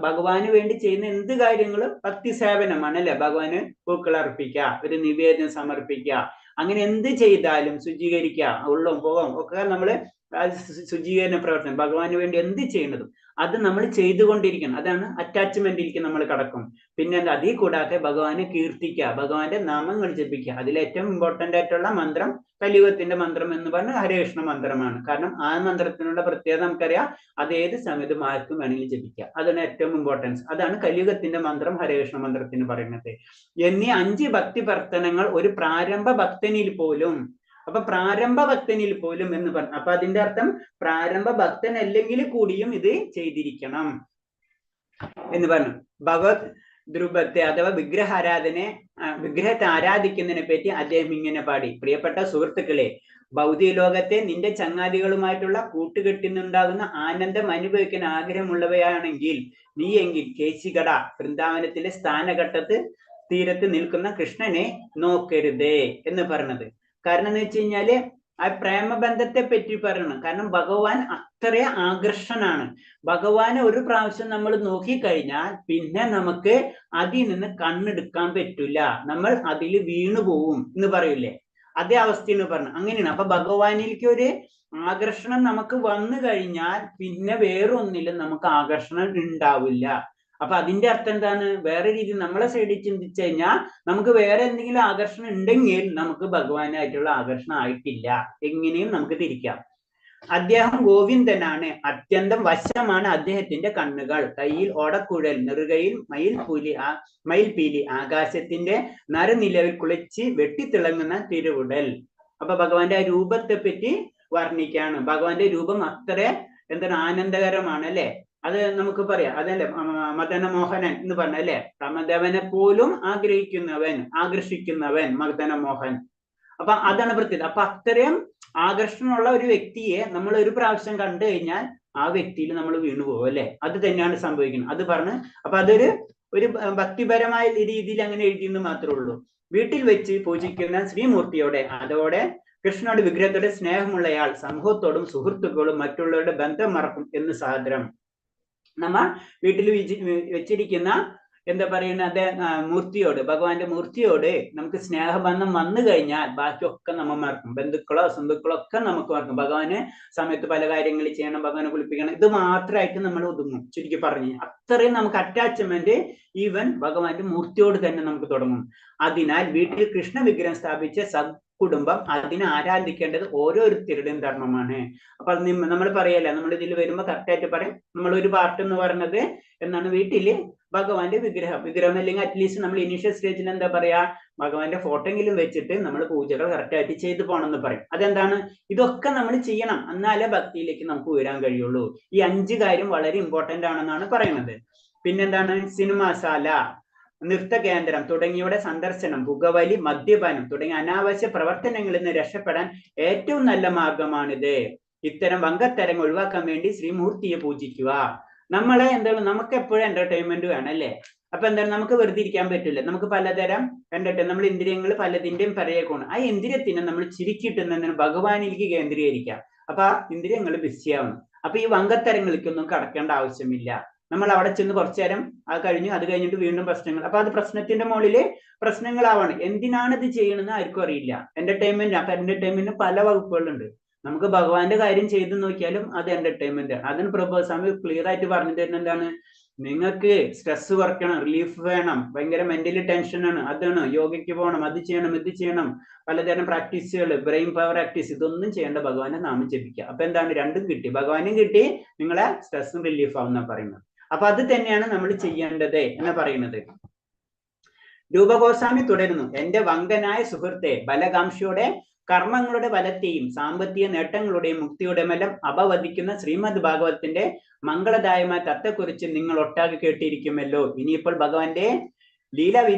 ഭഗവാന് വേണ്ടി ചെയ്യുന്ന എന്ത് കാര്യങ്ങളും ഭക്തി സേവനമാണ് അല്ലെ. ഭഗവാന് പൂക്കൾ അർപ്പിക്കുക, ഒരു നിവേദനം സമർപ്പിക്കുക, അങ്ങനെ എന്ത് ചെയ്താലും ശുചീകരിക്കുക, ഉള്ളും പോവും ഒക്കെ നമ്മള് ശുചീകരണ പ്രവർത്തനം, ഭഗവാന് വേണ്ടി എന്ത് ചെയ്യുന്നതും അത് നമ്മൾ ചെയ്തുകൊണ്ടിരിക്കണം. അതാണ് അറ്റാച്ച്മെന്റിലേക്ക് നമ്മൾ കടക്കും. പിന്നെ എന്താ, അതിൽ കൂടാതെ ഭഗവാനെ കീർത്തിക്കുക, ഭഗവാന്റെ നാമങ്ങൾ ജപിക്കുക. അതിലേറ്റവും ഇമ്പോർട്ടന്റ് ആയിട്ടുള്ള മന്ത്രം കലിയുഗത്തിന്റെ മന്ത്രം എന്ന് പറഞ്ഞാൽ ഹരകൃഷ്ണ മന്ത്രമാണ്. കാരണം ആ മന്ത്രത്തിനുള്ള പ്രത്യേകത നമുക്കറിയാം, അത് ഏത് സമയത്തും ആർക്കും വേണമെങ്കിൽ ജപിക്കുക. അതാണ് ഏറ്റവും ഇമ്പോർട്ടൻസ്. അതാണ് കലിയുഗത്തിന്റെ മന്ത്രം, ഹരകൃഷ്ണ മന്ത്രത്തിന് പറയുന്നത്. എന്നീ 5 ഭക്തി പ്രവർത്തനങ്ങൾ ഒരു പ്രാരംഭ ഭക്തനിൽ പോലും, അപ്പൊ പ്രാരംഭ ഭക്തനിൽ പോലും എന്ന് പറഞ്ഞു. അപ്പൊ അതിന്റെ അർത്ഥം പ്രാരംഭ ഭക്തൻ അല്ലെങ്കിൽ കൂടിയും ഇത് ചെയ്തിരിക്കണം എന്ന് പറഞ്ഞു. ഭഗവത് ധ്രുവത്തെ അഥവാ വിഗ്രഹത്തെ ആരാധിക്കുന്നതിനെ പറ്റി അദ്ദേഹം ഇങ്ങനെ പാടി: പ്രിയപ്പെട്ട സുഹൃത്തുക്കളെ, ഭൗതിക ലോകത്തെ നിന്റെ ചങ്ങാതികളുമായിട്ടുള്ള കൂട്ടുകെട്ടിൽ നിന്നുണ്ടാകുന്ന ആനന്ദം അനുഭവിക്കാൻ ആഗ്രഹമുള്ളവയാണെങ്കിൽ നീയെങ്കിൽ കേശികട വൃന്ദാവനത്തിലെ സ്ഥാനഘട്ടത്ത് തീരത്ത് നിൽക്കുന്ന കൃഷ്ണനെ നോക്കരുതേ എന്ന് പറഞ്ഞത്. കാരണം എന്ന് വെച്ച് കഴിഞ്ഞാല് ആ പ്രേമബന്ധത്തെ പറ്റി പറയണം. കാരണം ഭഗവാൻ അത്ര ആകർഷനാണ്. ഭഗവാനെ ഒരു പ്രാവശ്യം നമ്മൾ നോക്കിക്കഴിഞ്ഞാൽ പിന്നെ നമുക്ക് അതിൽ നിന്ന് കണ്ണെടുക്കാൻ പറ്റില്ല, നമ്മൾ അതിൽ വീണു പോവും എന്ന് പറയില്ലേ, അതേ അവസ്ഥയെന്ന് പറഞ്ഞു. അങ്ങനെയാണ്. അപ്പൊ ഭഗവാനിലേക്ക് ഒരു ആകർഷണം നമുക്ക് വന്നു കഴിഞ്ഞാൽ പിന്നെ വേറൊന്നിലും നമുക്ക് ആകർഷണം ഉണ്ടാവില്ല. അപ്പൊ അതിന്റെ അർത്ഥം എന്താണ്, വേറെ രീതി നമ്മളെ സൈഡിൽ ചിന്തിച്ചു കഴിഞ്ഞാൽ നമുക്ക് വേറെ എന്തെങ്കിലും ആകർഷണം ഉണ്ടെങ്കിൽ നമുക്ക് ഭഗവാനായിട്ടുള്ള ആകർഷണം ആയിട്ടില്ല. എങ്ങനെയും നമുക്ക് തിരിക്കാം. അദ്ദേഹം ഗോവിന്ദനാണ്, അത്യന്തം വശമാണ് അദ്ദേഹത്തിന്റെ കണ്ണുകൾ, കയ്യിൽ ഓടക്കുഴൽ, നെറുകയിൽ മയിൽപീലി, ആകാശത്തിന്റെ നരനിലവിൽ കുളിച്ച് വെട്ടിത്തിളങ്ങുന്ന തിരുവുടൽ. അപ്പൊ ഭഗവാന്റെ ആ രൂപത്തെ പറ്റി വർണ്ണിക്കാണ്. ഭഗവാന്റെ രൂപം അത്ര എന്താണ് ആനന്ദകരമാണ് അല്ലെ. അത് നമുക്ക് പറയാം, അതല്ലേ മദനമോഹനൻ എന്ന് പറഞ്ഞ അല്ലെ. കാമദേവനെ പോലും ആകർഷിക്കുന്നവൻ മദനമോഹൻ. അപ്പൊ അതാണ് പ്രത്യേകത. അപ്പൊ അത്രയും ആകർഷണമുള്ള ഒരു വ്യക്തിയെ നമ്മൾ ഒരു പ്രാവശ്യം കണ്ടു കഴിഞ്ഞാൽ ആ വ്യക്തിയിൽ നമ്മൾ വീണുപോകും അല്ലെ. അത് തന്നെയാണ് സംഭവിക്കുന്നത്. അത് പറഞ്ഞ് അപ്പൊ അതൊരു ഭക്തിപരമായ രീതിയിൽ അങ്ങനെ എഴുതിയെന്ന് മാത്രമേ ഉള്ളൂ. വീട്ടിൽ വെച്ച് പൂജിക്കുന്ന ശ്രീമൂർത്തിയോടെ, അതോടെ കൃഷ്ണനോട് വിഗ്രഹത്തോടെ സ്നേഹമുള്ളയാൾ സമൂഹത്തോടും സുഹൃത്തുക്കളോടും മറ്റുള്ളവരുടെ ബന്ധം മറക്കും എന്ന് സാദരം. നമ്മ വീട്ടിൽ വെച്ചിരിക്കുന്ന എന്താ പറയുന്നത് മൂർത്തിയോട്, ഭഗവാന്റെ മൂർത്തിയോട് നമുക്ക് സ്നേഹബന്ധം വന്നു കഴിഞ്ഞാൽ ബാക്കിയൊക്കെ നമ്മൾ മറക്കും. ബന്ധുക്കളോ സ്വന്തക്കളോ ഒക്കെ നമുക്ക് മറക്കും. ഭഗവാന് സമയത്ത് പല കാര്യങ്ങൾ ചെയ്യണം, ഭഗവാനെ കുളിപ്പിക്കണം, ഇത് മാത്രമായിട്ട് നമ്മൾ ഒതുങ്ങും. ചുരുക്കി പറഞ്ഞു അത്രയും നമുക്ക് അറ്റാച്ച്മെന്റ് ഈവൻ ഭഗവാന്റെ മൂർത്തിയോട് തന്നെ നമുക്ക് തുടങ്ങും. അതിനാൽ വീട്ടിൽ കൃഷ്ണ വിഗ്രഹം സ്ഥാപിച്ച കുടുംബം അതിനെ ആരാധിക്കേണ്ടത് ഓരോരുത്തരുടെയും ധർമ്മമാണ്. അപ്പൊ നമ്മൾ പറയല്ല, നമ്മൾ ഇതിൽ വരുമ്പോ കറക്റ്റായിട്ട് പറയും. നമ്മൾ ഒരു പാർട്ട് എന്ന് പറയുന്നത് എന്നാണ്, വീട്ടില് ഭഗവാന്റെ വിഗ്രഹം അല്ലെങ്കിൽ അറ്റ്ലീസ്റ്റ് നമ്മൾ ഇനീഷ്യൽ സ്റ്റേജിൽ എന്താ പറയാ, ഭഗവാന്റെ ഫോട്ടോ എങ്കിലും വെച്ചിട്ട് നമ്മൾ പൂജകൾ കറക്റ്റായിട്ട് ചെയ്തു പോകണം എന്ന് പറയും. അതെന്താണ്, ഇതൊക്കെ നമ്മൾ ചെയ്യണം, എന്നാലേ ഭക്തിയിലേക്ക് നമുക്ക് ഉയരാൻ കഴിയുള്ളൂ. ഈ 5 കാര്യം വളരെ ഇമ്പോർട്ടന്റ് ആണെന്നാണ് പറയുന്നത്. പിന്നെന്താണ്, സിനിമാശാല, നൃത്തകേന്ദ്രം തുടങ്ങിയവയുടെ സന്ദർശനം, പുകവലി, മദ്യപാനം തുടങ്ങിയ അനാവശ്യ പ്രവർത്തനങ്ങളിൽ നിന്ന് രക്ഷപ്പെടാൻ ഏറ്റവും നല്ല മാർഗമാണിത്. ഇത്തരം വങ്കത്തരങ്ങൾ ഒഴിവാക്കാൻ വേണ്ടി ശ്രീമൂർത്തിയെ പൂജിക്കുക. നമ്മളെ എന്താണ്, നമുക്ക് എപ്പോഴും എന്റർടൈൻമെന്റ് വേണം അല്ലേ. അപ്പൊ എന്താണ്, നമുക്ക് വെറുതെ ഇരിക്കാൻ പറ്റില്ല. നമുക്ക് പലതരം കണ്ടിട്ട് നമ്മൾ ഇന്ദ്രിയങ്ങൾ പലതിന്റെയും പിറകേക്കാണ്. ആ ഇന്ദ്രിയത്തിനെ നമ്മൾ ചുരുക്കിയിട്ടുന്നതിന് ഭഗവാനിലേക്ക് കേന്ദ്രീകരിക്കാം. അപ്പൊ ആ ഇന്ദ്രിയങ്ങൾ ബിസിയാവണം. അപ്പൊ ഈ വങ്കത്തരങ്ങളിലേക്കൊന്നും കടക്കേണ്ട ആവശ്യമില്ല. നമ്മൾ അവിടെ ചെന്ന് കുറച്ചു നേരം അത് കഴിഞ്ഞിട്ട് വീണ്ടും പ്രശ്നങ്ങൾ. അപ്പൊ അത് പ്രശ്നത്തിന്റെ മുകളില് പ്രശ്നങ്ങളാവാണ്. എന്തിനാണ് ഇത് ചെയ്യണമെന്ന് ആർക്കും അറിയില്ല. എന്റർടൈൻമെന്റ്. അപ്പൊ എന്റർടൈൻമെന്റിന് പല വകുപ്പുകളുണ്ട്. നമുക്ക് ഭഗവാന്റെ കാര്യം ചെയ്തു നോക്കിയാലും അത് എന്റർടൈൻമെന്റ്. അതിന് പ്രഭുസ്വാമി ക്ലിയർ ആയിട്ട് പറഞ്ഞു തരുന്നത് എന്താണ്, നിങ്ങൾക്ക് സ്ട്രെസ് കുറയ്ക്കണം, റിലീഫ് വേണം, ഭയങ്കര മെന്റലി ടെൻഷനാണ്, അതാണ് യോഗയ്ക്ക് പോകണം, അത് ചെയ്യണം, ഇത് ചെയ്യണം, പലതരം പ്രാക്ടീസുകൾ, ബ്രെയിൻ പവർ പ്രാക്ടീസ്, ഇതൊന്നും ചെയ്യേണ്ട, ഭഗവാന്റെ നാമം ജപിക്കുക. അപ്പൊ എന്താണ്, രണ്ടും കിട്ടി, ഭഗവാനും കിട്ടി, നിങ്ങളെ സ്ട്രെസ്സും റിലീഫ് ആവുന്ന പറയുന്നത്. അപ്പൊ അത് തന്നെയാണ് നമ്മൾ ചെയ്യേണ്ടത് എന്ന് പറയുന്നത്. രൂപഗോസ്വാമി തുടരുന്നു, എന്റെ വങ്കനായ സുഹൃത്തെ, ബലകാംക്ഷയുടെ കർമ്മങ്ങളുടെ ബലത്തെയും സാമ്പത്തിക നേട്ടങ്ങളുടെയും മുക്തിയുടെയും എല്ലാം അപവദിക്കുന്ന ശ്രീമദ് ഭാഗവതത്തിന്റെ മംഗളദായമായ തത്വത്തെക്കുറിച്ച് നിങ്ങൾ ഒട്ടാകെ കേട്ടിരിക്കുമല്ലോ. ഇനിയിപ്പോൾ ഭഗവാന്റെ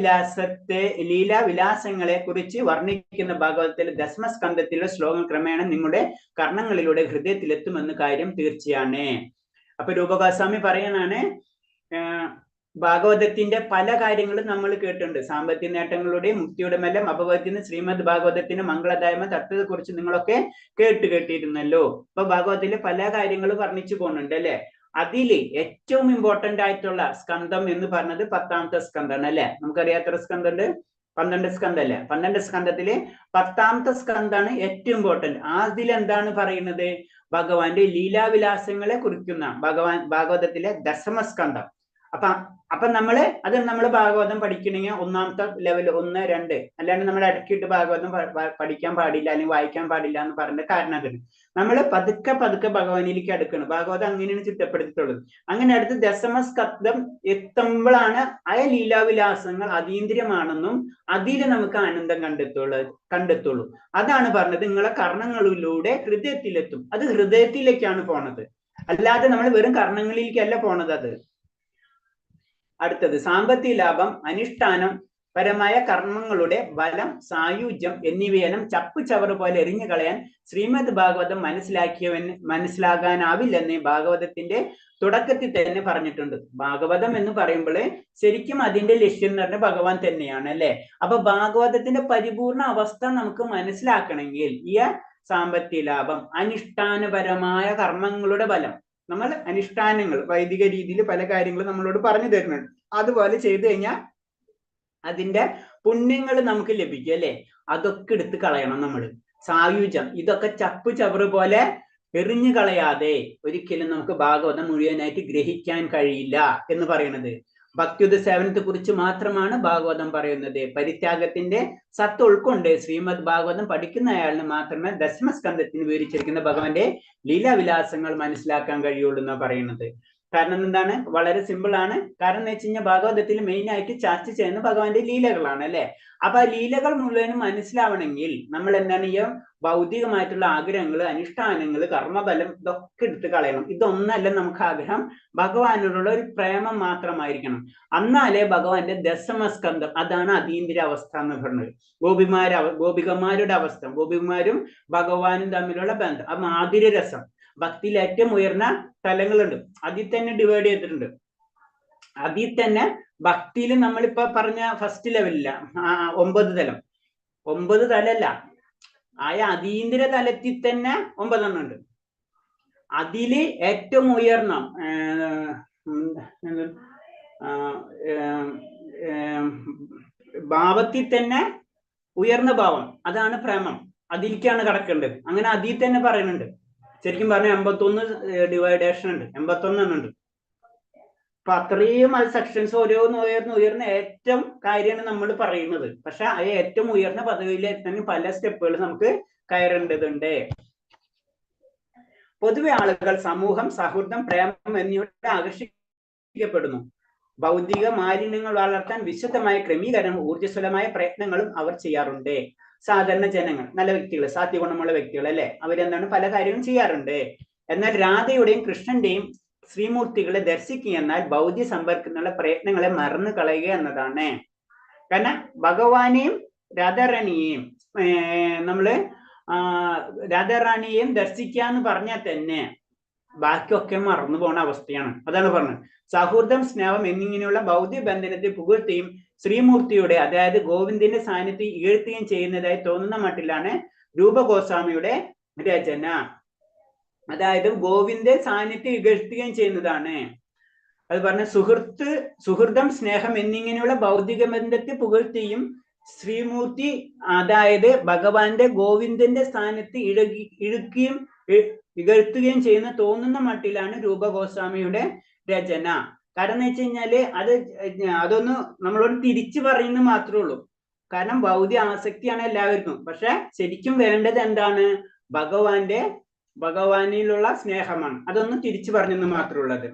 ലീലാവിലാസങ്ങളെ കുറിച്ച് വർണ്ണിക്കുന്ന ഭാഗവതത്തിലെ ദശമസ്കന്ധത്തിലെ ശ്ലോകം ക്രമേണ നിങ്ങളുടെ കർണങ്ങളിലൂടെ ഹൃദയത്തിലെത്തുമെന്ന കാര്യം തീർച്ചയാണ്. അപ്പൊ രൂപഗോസ്വാമി പറയാനാണ്, ഭാഗവതത്തിന്റെ പല കാര്യങ്ങളും നമ്മൾ കേട്ടിട്ടുണ്ട്. സാമ്പത്തിക നേട്ടങ്ങളുടെയും മുക്തിയുടെയും എല്ലാം അപവദിക്കുന്ന ശ്രീമദ് ഭാഗവതത്തിന്റെ മംഗളദായമ തത്വത്തെ കുറിച്ച് നിങ്ങളൊക്കെ കേട്ടിരുന്നല്ലോ. അപ്പൊ ഭാഗവതത്തിലെ പല കാര്യങ്ങളും വർണ്ണിച്ചു പോകുന്നുണ്ട് അല്ലെ. അതില് ഏറ്റവും ഇമ്പോർട്ടന്റ് ആയിട്ടുള്ള സ്കന്ധം എന്ന് പറഞ്ഞത് 10ാമത്തെ സ്കന്ധമാണ് അല്ലെ. നമുക്കറിയാം എത്ര സ്കന്ധമുണ്ട്? 12 സ്കന്ധം അല്ലെ. 12 സ്കന്ധത്തില് 10ാമത്തെ സ്കന്ധാണ് ഏറ്റവും ഇമ്പോർട്ടന്റ്. അതിലെന്താണ് പറയുന്നത്? ഭഗവാന്റെ ലീലാവിലാസങ്ങളെ കുറിക്കുന്ന ഭാഗവതത്തിലെ ദശമസ്കന്ധം. അപ്പൊ നമ്മള് ഭാഗവതം പഠിക്കണമെങ്കിൽ 1ാമത്തെ ലെവൽ 1, 2, അല്ലാണ്ട് നമ്മൾ ഇടയ്ക്കിട്ട് ഭാഗവതം പഠിക്കാൻ പാടില്ല അല്ലെങ്കിൽ വായിക്കാൻ പാടില്ല എന്ന് പറഞ്ഞ കാരണം അതിന് നമ്മൾ പതുക്കെ ഭഗവാനിലേക്ക് അടുക്കണം. ഭാഗവതം അങ്ങനെയാണ് ചിട്ടപ്പെടുത്തിയിട്ടുള്ളത്. അങ്ങനെ അടുത്ത് ദശമസ്കന്ധം എത്തുമ്പോഴാണ് ആ ലീലാവിലാസങ്ങൾ അതീന്ദ്രിയമാണെന്നും അതിൽ നമുക്ക് ആനന്ദം കണ്ടെത്തുള്ളൂ. അതാണ് പറഞ്ഞത്, നിങ്ങളെ കർണങ്ങളിലൂടെ ഹൃദയത്തിലെത്തും. അത് ഹൃദയത്തിലേക്കാണ് പോണത്, അല്ലാതെ നമ്മൾ വെറും കർണങ്ങളിലേക്കല്ല പോണത്. അത് അടുത്തത്, സാമ്പത്തിക ലാഭം, അനുഷ്ഠാനം പരമായ കർമ്മങ്ങളുടെ ബലം, സായുജ്യം എന്നിവയെല്ലാം ചപ്പു ചവറ് പോലെ എറിഞ്ഞു കളയാൻ ശ്രീമദ് ഭാഗവതം മനസ്സിലാകാനാവില്ലെന്ന് ഭാഗവതത്തിന്റെ തുടക്കത്തിൽ തന്നെ പറഞ്ഞിട്ടുണ്ട്. ഭാഗവതം എന്ന് പറയുമ്പോൾ ശരിക്കും അതിന്റെ ലക്ഷ്യം എന്ന് പറഞ്ഞാൽ ഭഗവാൻ തന്നെയാണ് അല്ലെ. അപ്പൊ ഭാഗവതത്തിന്റെ പരിപൂർണ അവസ്ഥ നമുക്ക് മനസ്സിലാക്കണമെങ്കിൽ ഈ സാമ്പത്തിക ലാഭം, അനുഷ്ഠാനപരമായ കർമ്മങ്ങളുടെ ബലം, നമ്മൾ അനുഷ്ഠാനങ്ങൾ വൈദിക രീതിയിൽ പല കാര്യങ്ങളും നമ്മളോട് പറഞ്ഞു തരുന്നുണ്ട്. അതുപോലെ ചെയ്തു കഴിഞ്ഞാൽ അതിന്റെ പുണ്യങ്ങൾ നമുക്ക് ലഭിക്കും അല്ലെ. അതൊക്കെ എടുത്ത് കളയണം നമ്മൾ. സായുജ്യം, ഇതൊക്കെ ചപ്പു ചവറ് പോലെ എറിഞ്ഞു കളയാതെ ഒരിക്കലും നമുക്ക് ഭാഗവതം മുഴുവനായിട്ട് ഗ്രഹിക്കാൻ കഴിയില്ല എന്ന് പറയുന്നത്. ഭക്തിയുത സേവനത്തെ കുറിച്ച് മാത്രമാണ് ഭാഗവതം പറയുന്നത്. പരിത്യാഗത്തിന്റെ സത്ത് ഉൾക്കൊണ്ട് ശ്രീമദ് ഭാഗവതം പഠിക്കുന്ന അയാളിന് മാത്രമേ ദശമസ്കന്ധത്തിന് വിവരിച്ചിരിക്കുന്ന ഭഗവാന്റെ ലീലാവിലാസങ്ങൾ മനസ്സിലാക്കാൻ കഴിയുള്ളൂ എന്നാണ് പറയുന്നത്. കാരണം എന്താണ്? വളരെ സിമ്പിൾ ആണ്. കാരണം എന്ന് വെച്ച് കഴിഞ്ഞാൽ ഭാഗവതത്തിൽ മെയിൻ ആയിട്ട് ചർച്ച ചെയ്യുന്ന ഭഗവാന്റെ ലീലകളാണ് അല്ലെ. അപ്പൊ ആ ലീലകൾ മുഴുവനും മനസ്സിലാവണമെങ്കിൽ നമ്മൾ എന്താണ്, ഈ ഭൗതികമായിട്ടുള്ള ആഗ്രഹങ്ങൾ, അനുഷ്ഠാനങ്ങൾ, കർമ്മബലം ഇതൊക്കെ എടുത്ത് കളയണം. ഇതൊന്നല്ല നമുക്ക് ആഗ്രഹം, ഭഗവാനോടുള്ള ഒരു പ്രേമം മാത്രമായിരിക്കണം. എന്നാലേ ഭഗവാന്റെ ദശമസ്കന്ധം, അതാണ് അതീന്ദ്രിയ അവസ്ഥ എന്ന് പറഞ്ഞത്. ഗോപികമാരുടെ അവസ്ഥ, ഗോപികമാരും ഭഗവാനും തമ്മിലുള്ള ബന്ധം, ആ മാധുര്യ രസം, ഭക്തിയിൽ ഏറ്റവും ഉയർന്ന തലങ്ങളുണ്ട്. അതിൽ തന്നെ ഡിവൈഡ് ചെയ്തിട്ടുണ്ട്. അതിൽ തന്നെ ഭക്തിയിൽ നമ്മളിപ്പോ പറഞ്ഞ ഫസ്റ്റ് ലെവലില്ല, 9 തലം, 9 തലല്ല, ആയ അതീന്ദ്രിയ തലത്തിൽ തന്നെ 9 എണ്ണം ഉണ്ട്. അതില് ഏറ്റവും ഉയർന്ന ഭാവത്തിൽ തന്നെ ഉയർന്ന ഭാവം, അതാണ് പ്രേമം. അതിലേക്കാണ് കിടക്കേണ്ടത്. അങ്ങനെ അതിൽ തന്നെ പറയുന്നുണ്ട്. ശരിക്കും പറഞ്ഞാൽ 81 ഡിവൈഡേഷൻ ഉണ്ട്, 81 എണ്ണം ഉണ്ട്. അപ്പൊ അത്രയും അത് സെക്ഷൻസ് ഉയർന്ന ഏറ്റവും കാര്യമാണ് നമ്മൾ പറയുന്നത്. പക്ഷെ ആ ഏറ്റവും ഉയർന്ന പദവിയിലെത്താൻ പല സ്റ്റെപ്പുകൾ നമുക്ക് കയറേണ്ടതുണ്ട്. പൊതുവെ ആളുകൾ സമൂഹം, സൗഹൃദം, പ്രേമം എന്നിവയുടെ ആകർഷിക്കപ്പെടുന്നു. ഭൗതിക മാലിന്യങ്ങൾ വളർത്താൻ വിശുദ്ധമായ ക്രമീകരണം, ഊർജ്ജസ്വലമായ പ്രയത്നങ്ങളും അവർ ചെയ്യാറുണ്ട്. സാധാരണ ജനങ്ങൾ, നല്ല വ്യക്തികൾ, സാത്വികഗുണമുള്ള വ്യക്തികൾ അല്ലെ, അവരെന്താണ് പല കാര്യങ്ങളും ചെയ്യാറുണ്ട്. എന്നാൽ രാധയുടെയും കൃഷ്ണന്റെയും ശ്രീമൂർത്തികളെ ദർശിക്കുക എന്നാൽ ഭൗതിക സമ്പർക്കത്തിനുള്ള പ്രയത്നങ്ങളെ മറന്നു കളയുക എന്നതാണ്. കാരണം ഭഗവാനെയും രാധാറാണിയെയും രാധാറാണിയെയും ദർശിക്കുക എന്ന് പറഞ്ഞാൽ തന്നെ ബാക്കിയൊക്കെ മറന്നു പോണ അവസ്ഥയാണ്. അതാണ് പറഞ്ഞത്, സൗഹൃദം, സ്നേഹം എന്നിങ്ങനെയുള്ള ഭൗതിക ബന്ധനത്തെ പുകഴ്ത്തുകയും ശ്രീമൂർത്തിയുടെ അതായത് ഗോവിന്ദന്റെ സാന്നിധ്യം ഇകഴ്ത്തുകയും ചെയ്യുന്നതായി തോന്നുന്ന മട്ടിലാണ് രൂപഗോസ്വാമിയുടെ രചന. അതായത് ഗോവിന്ദ സാന്നിധ്യം ഇകഴ്ത്തുകയും ചെയ്യുന്നതാണ്. അത് പറഞ്ഞ സുഹൃദം, സ്നേഹം എന്നിങ്ങനെയുള്ള ഭൗതിക ബന്ധത്തെ പുകഴ്ത്തിയും ശ്രീമൂർത്തി അതായത് ഭഗവാന്റെ ഗോവിന്ദന്റെ സ്ഥാനത്ത് ഇഴുക്കുകയും ഇകഴ്ത്തുകയും ചെയ്യുന്ന തോന്നുന്ന മട്ടിലാണ് രൂപഗോസ്വാമിയുടെ രചന. കാരണം എന്ന് വെച്ച് കഴിഞ്ഞാല് അതൊന്ന് നമ്മളോട് തിരിച്ചു പറയുന്നത് മാത്രമേ ഉള്ളൂ. കാരണം ഭൗതിക ആസക്തിയാണ് എല്ലാവർക്കും. പക്ഷെ ശരിക്കും വേണ്ടത് എന്താണ്? ഭഗവാനിലുള്ള സ്നേഹമാണ്. അതൊന്ന് തിരിച്ചു പറഞ്ഞെന്ന് മാത്രമുള്ളത്.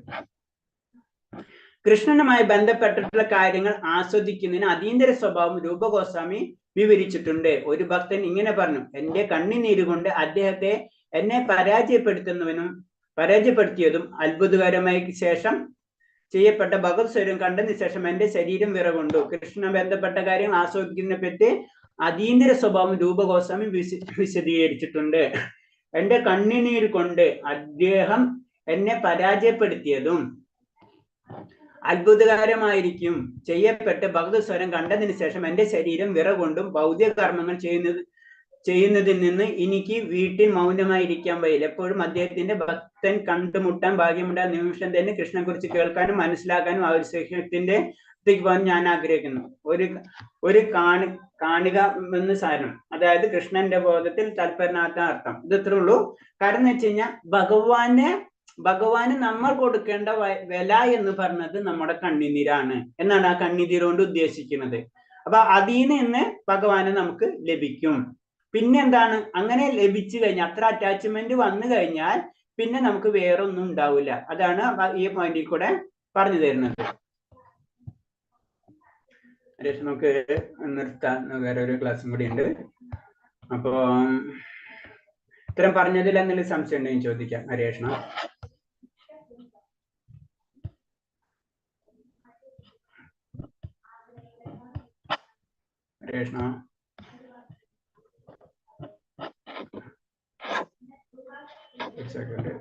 കൃഷ്ണനുമായി ബന്ധപ്പെട്ടിട്ടുള്ള കാര്യങ്ങൾ ആസ്വദിക്കുന്നതിന് അതീന്ദ്ര സ്വഭാവം രൂപഗോസ്വാമി വിവരിച്ചിട്ടുണ്ട്. ഒരു ഭക്തൻ ഇങ്ങനെ പറഞ്ഞു: എന്റെ കണ്ണിനീര് കൊണ്ട് അദ്ദേഹത്തെ എന്നെ പരാജയപ്പെടുത്തിയതും അത്ഭുതകരമായ ശേഷം ചെയ്യപ്പെട്ട ഭഗവത് സ്വരം കണ്ടതിന് ശേഷം എന്റെ ശരീരം വിറകൊണ്ടു. കൃഷ്ണ ബന്ധപ്പെട്ട കാര്യങ്ങൾ ആസ്വദിക്കുന്നതിനെ പറ്റി അതീന്ദ്ര സ്വഭാവം രൂപഗോസ്വാമി വിശദീകരിച്ചിട്ടുണ്ട്. എന്റെ കണ്ണിനീര് കൊണ്ട് അദ്ദേഹം എന്നെ പരാജയപ്പെടുത്തിയതും അത്ഭുതകരമായിരിക്കും ചെയ്യപ്പെട്ട് ഭഗവത് സ്വരം കണ്ടതിന് ശേഷം എന്റെ ശരീരം വിറകൊണ്ടും ഭൗതിക കർമ്മങ്ങൾ ചെയ്യുന്നതിൽ നിന്ന് എനിക്ക് വീട്ടിൽ മൗനമായിരിക്കാൻ വയ്യില്ല. എപ്പോഴും അദ്ദേഹത്തിന്റെ ഭക്തൻ കണ്ടുമുട്ടാൻ ഭാഗ്യമുണ്ടായ നിമിഷം തന്നെ കൃഷ്ണനെ കുറിച്ച് കേൾക്കാനും മനസ്സിലാക്കാനും ആവശ്യത്തിന്റെ പോകാൻ ഞാൻ ആഗ്രഹിക്കുന്നു. ഒരു കാണുക എന്ന് സാരം, അതായത് കൃഷ്ണന്റെ ബോധത്തിൽ തൽപരനാത്ത അർത്ഥം. ഇത് ഇത്രേ ഉള്ളൂ. കാരണം എന്ന് വെച്ച് കഴിഞ്ഞാൽ ഭഗവാന് നമ്മൾ കൊടുക്കേണ്ട വില എന്ന് പറഞ്ഞത് നമ്മുടെ കണ്ണുനീരാണ് എന്നാണ് ആ കണ്ണുനീര് കൊണ്ട് ഉദ്ദേശിക്കുന്നത്. അപ്പൊ അതിൽ നിന്ന് ഭഗവാന് നമുക്ക് ലഭിക്കും. പിന്നെ എന്താണ്? അങ്ങനെ ലഭിച്ചു കഴിഞ്ഞാൽ, അത്ര അറ്റാച്ച്മെന്റ് വന്നു കഴിഞ്ഞാൽ പിന്നെ നമുക്ക് വേറൊന്നും ഉണ്ടാവില്ല. അതാണ് ഈ പോയിന്റിൽ കൂടെ പറഞ്ഞു തരുന്നത്. നമുക്ക് നിർത്താൻ, വേറെ ഒരു ക്ലാസ്സും കൂടി ഉണ്ട്. അപ്പോ ഇത്തരം പറഞ്ഞതിൽ എന്തെങ്കിലും സംശയം ഉണ്ടെങ്കിൽ ചോദിക്കാം. ഹരേഷ്ണ. ഹരേഷ്ണ. ഒരു സെക്കൻഡ്.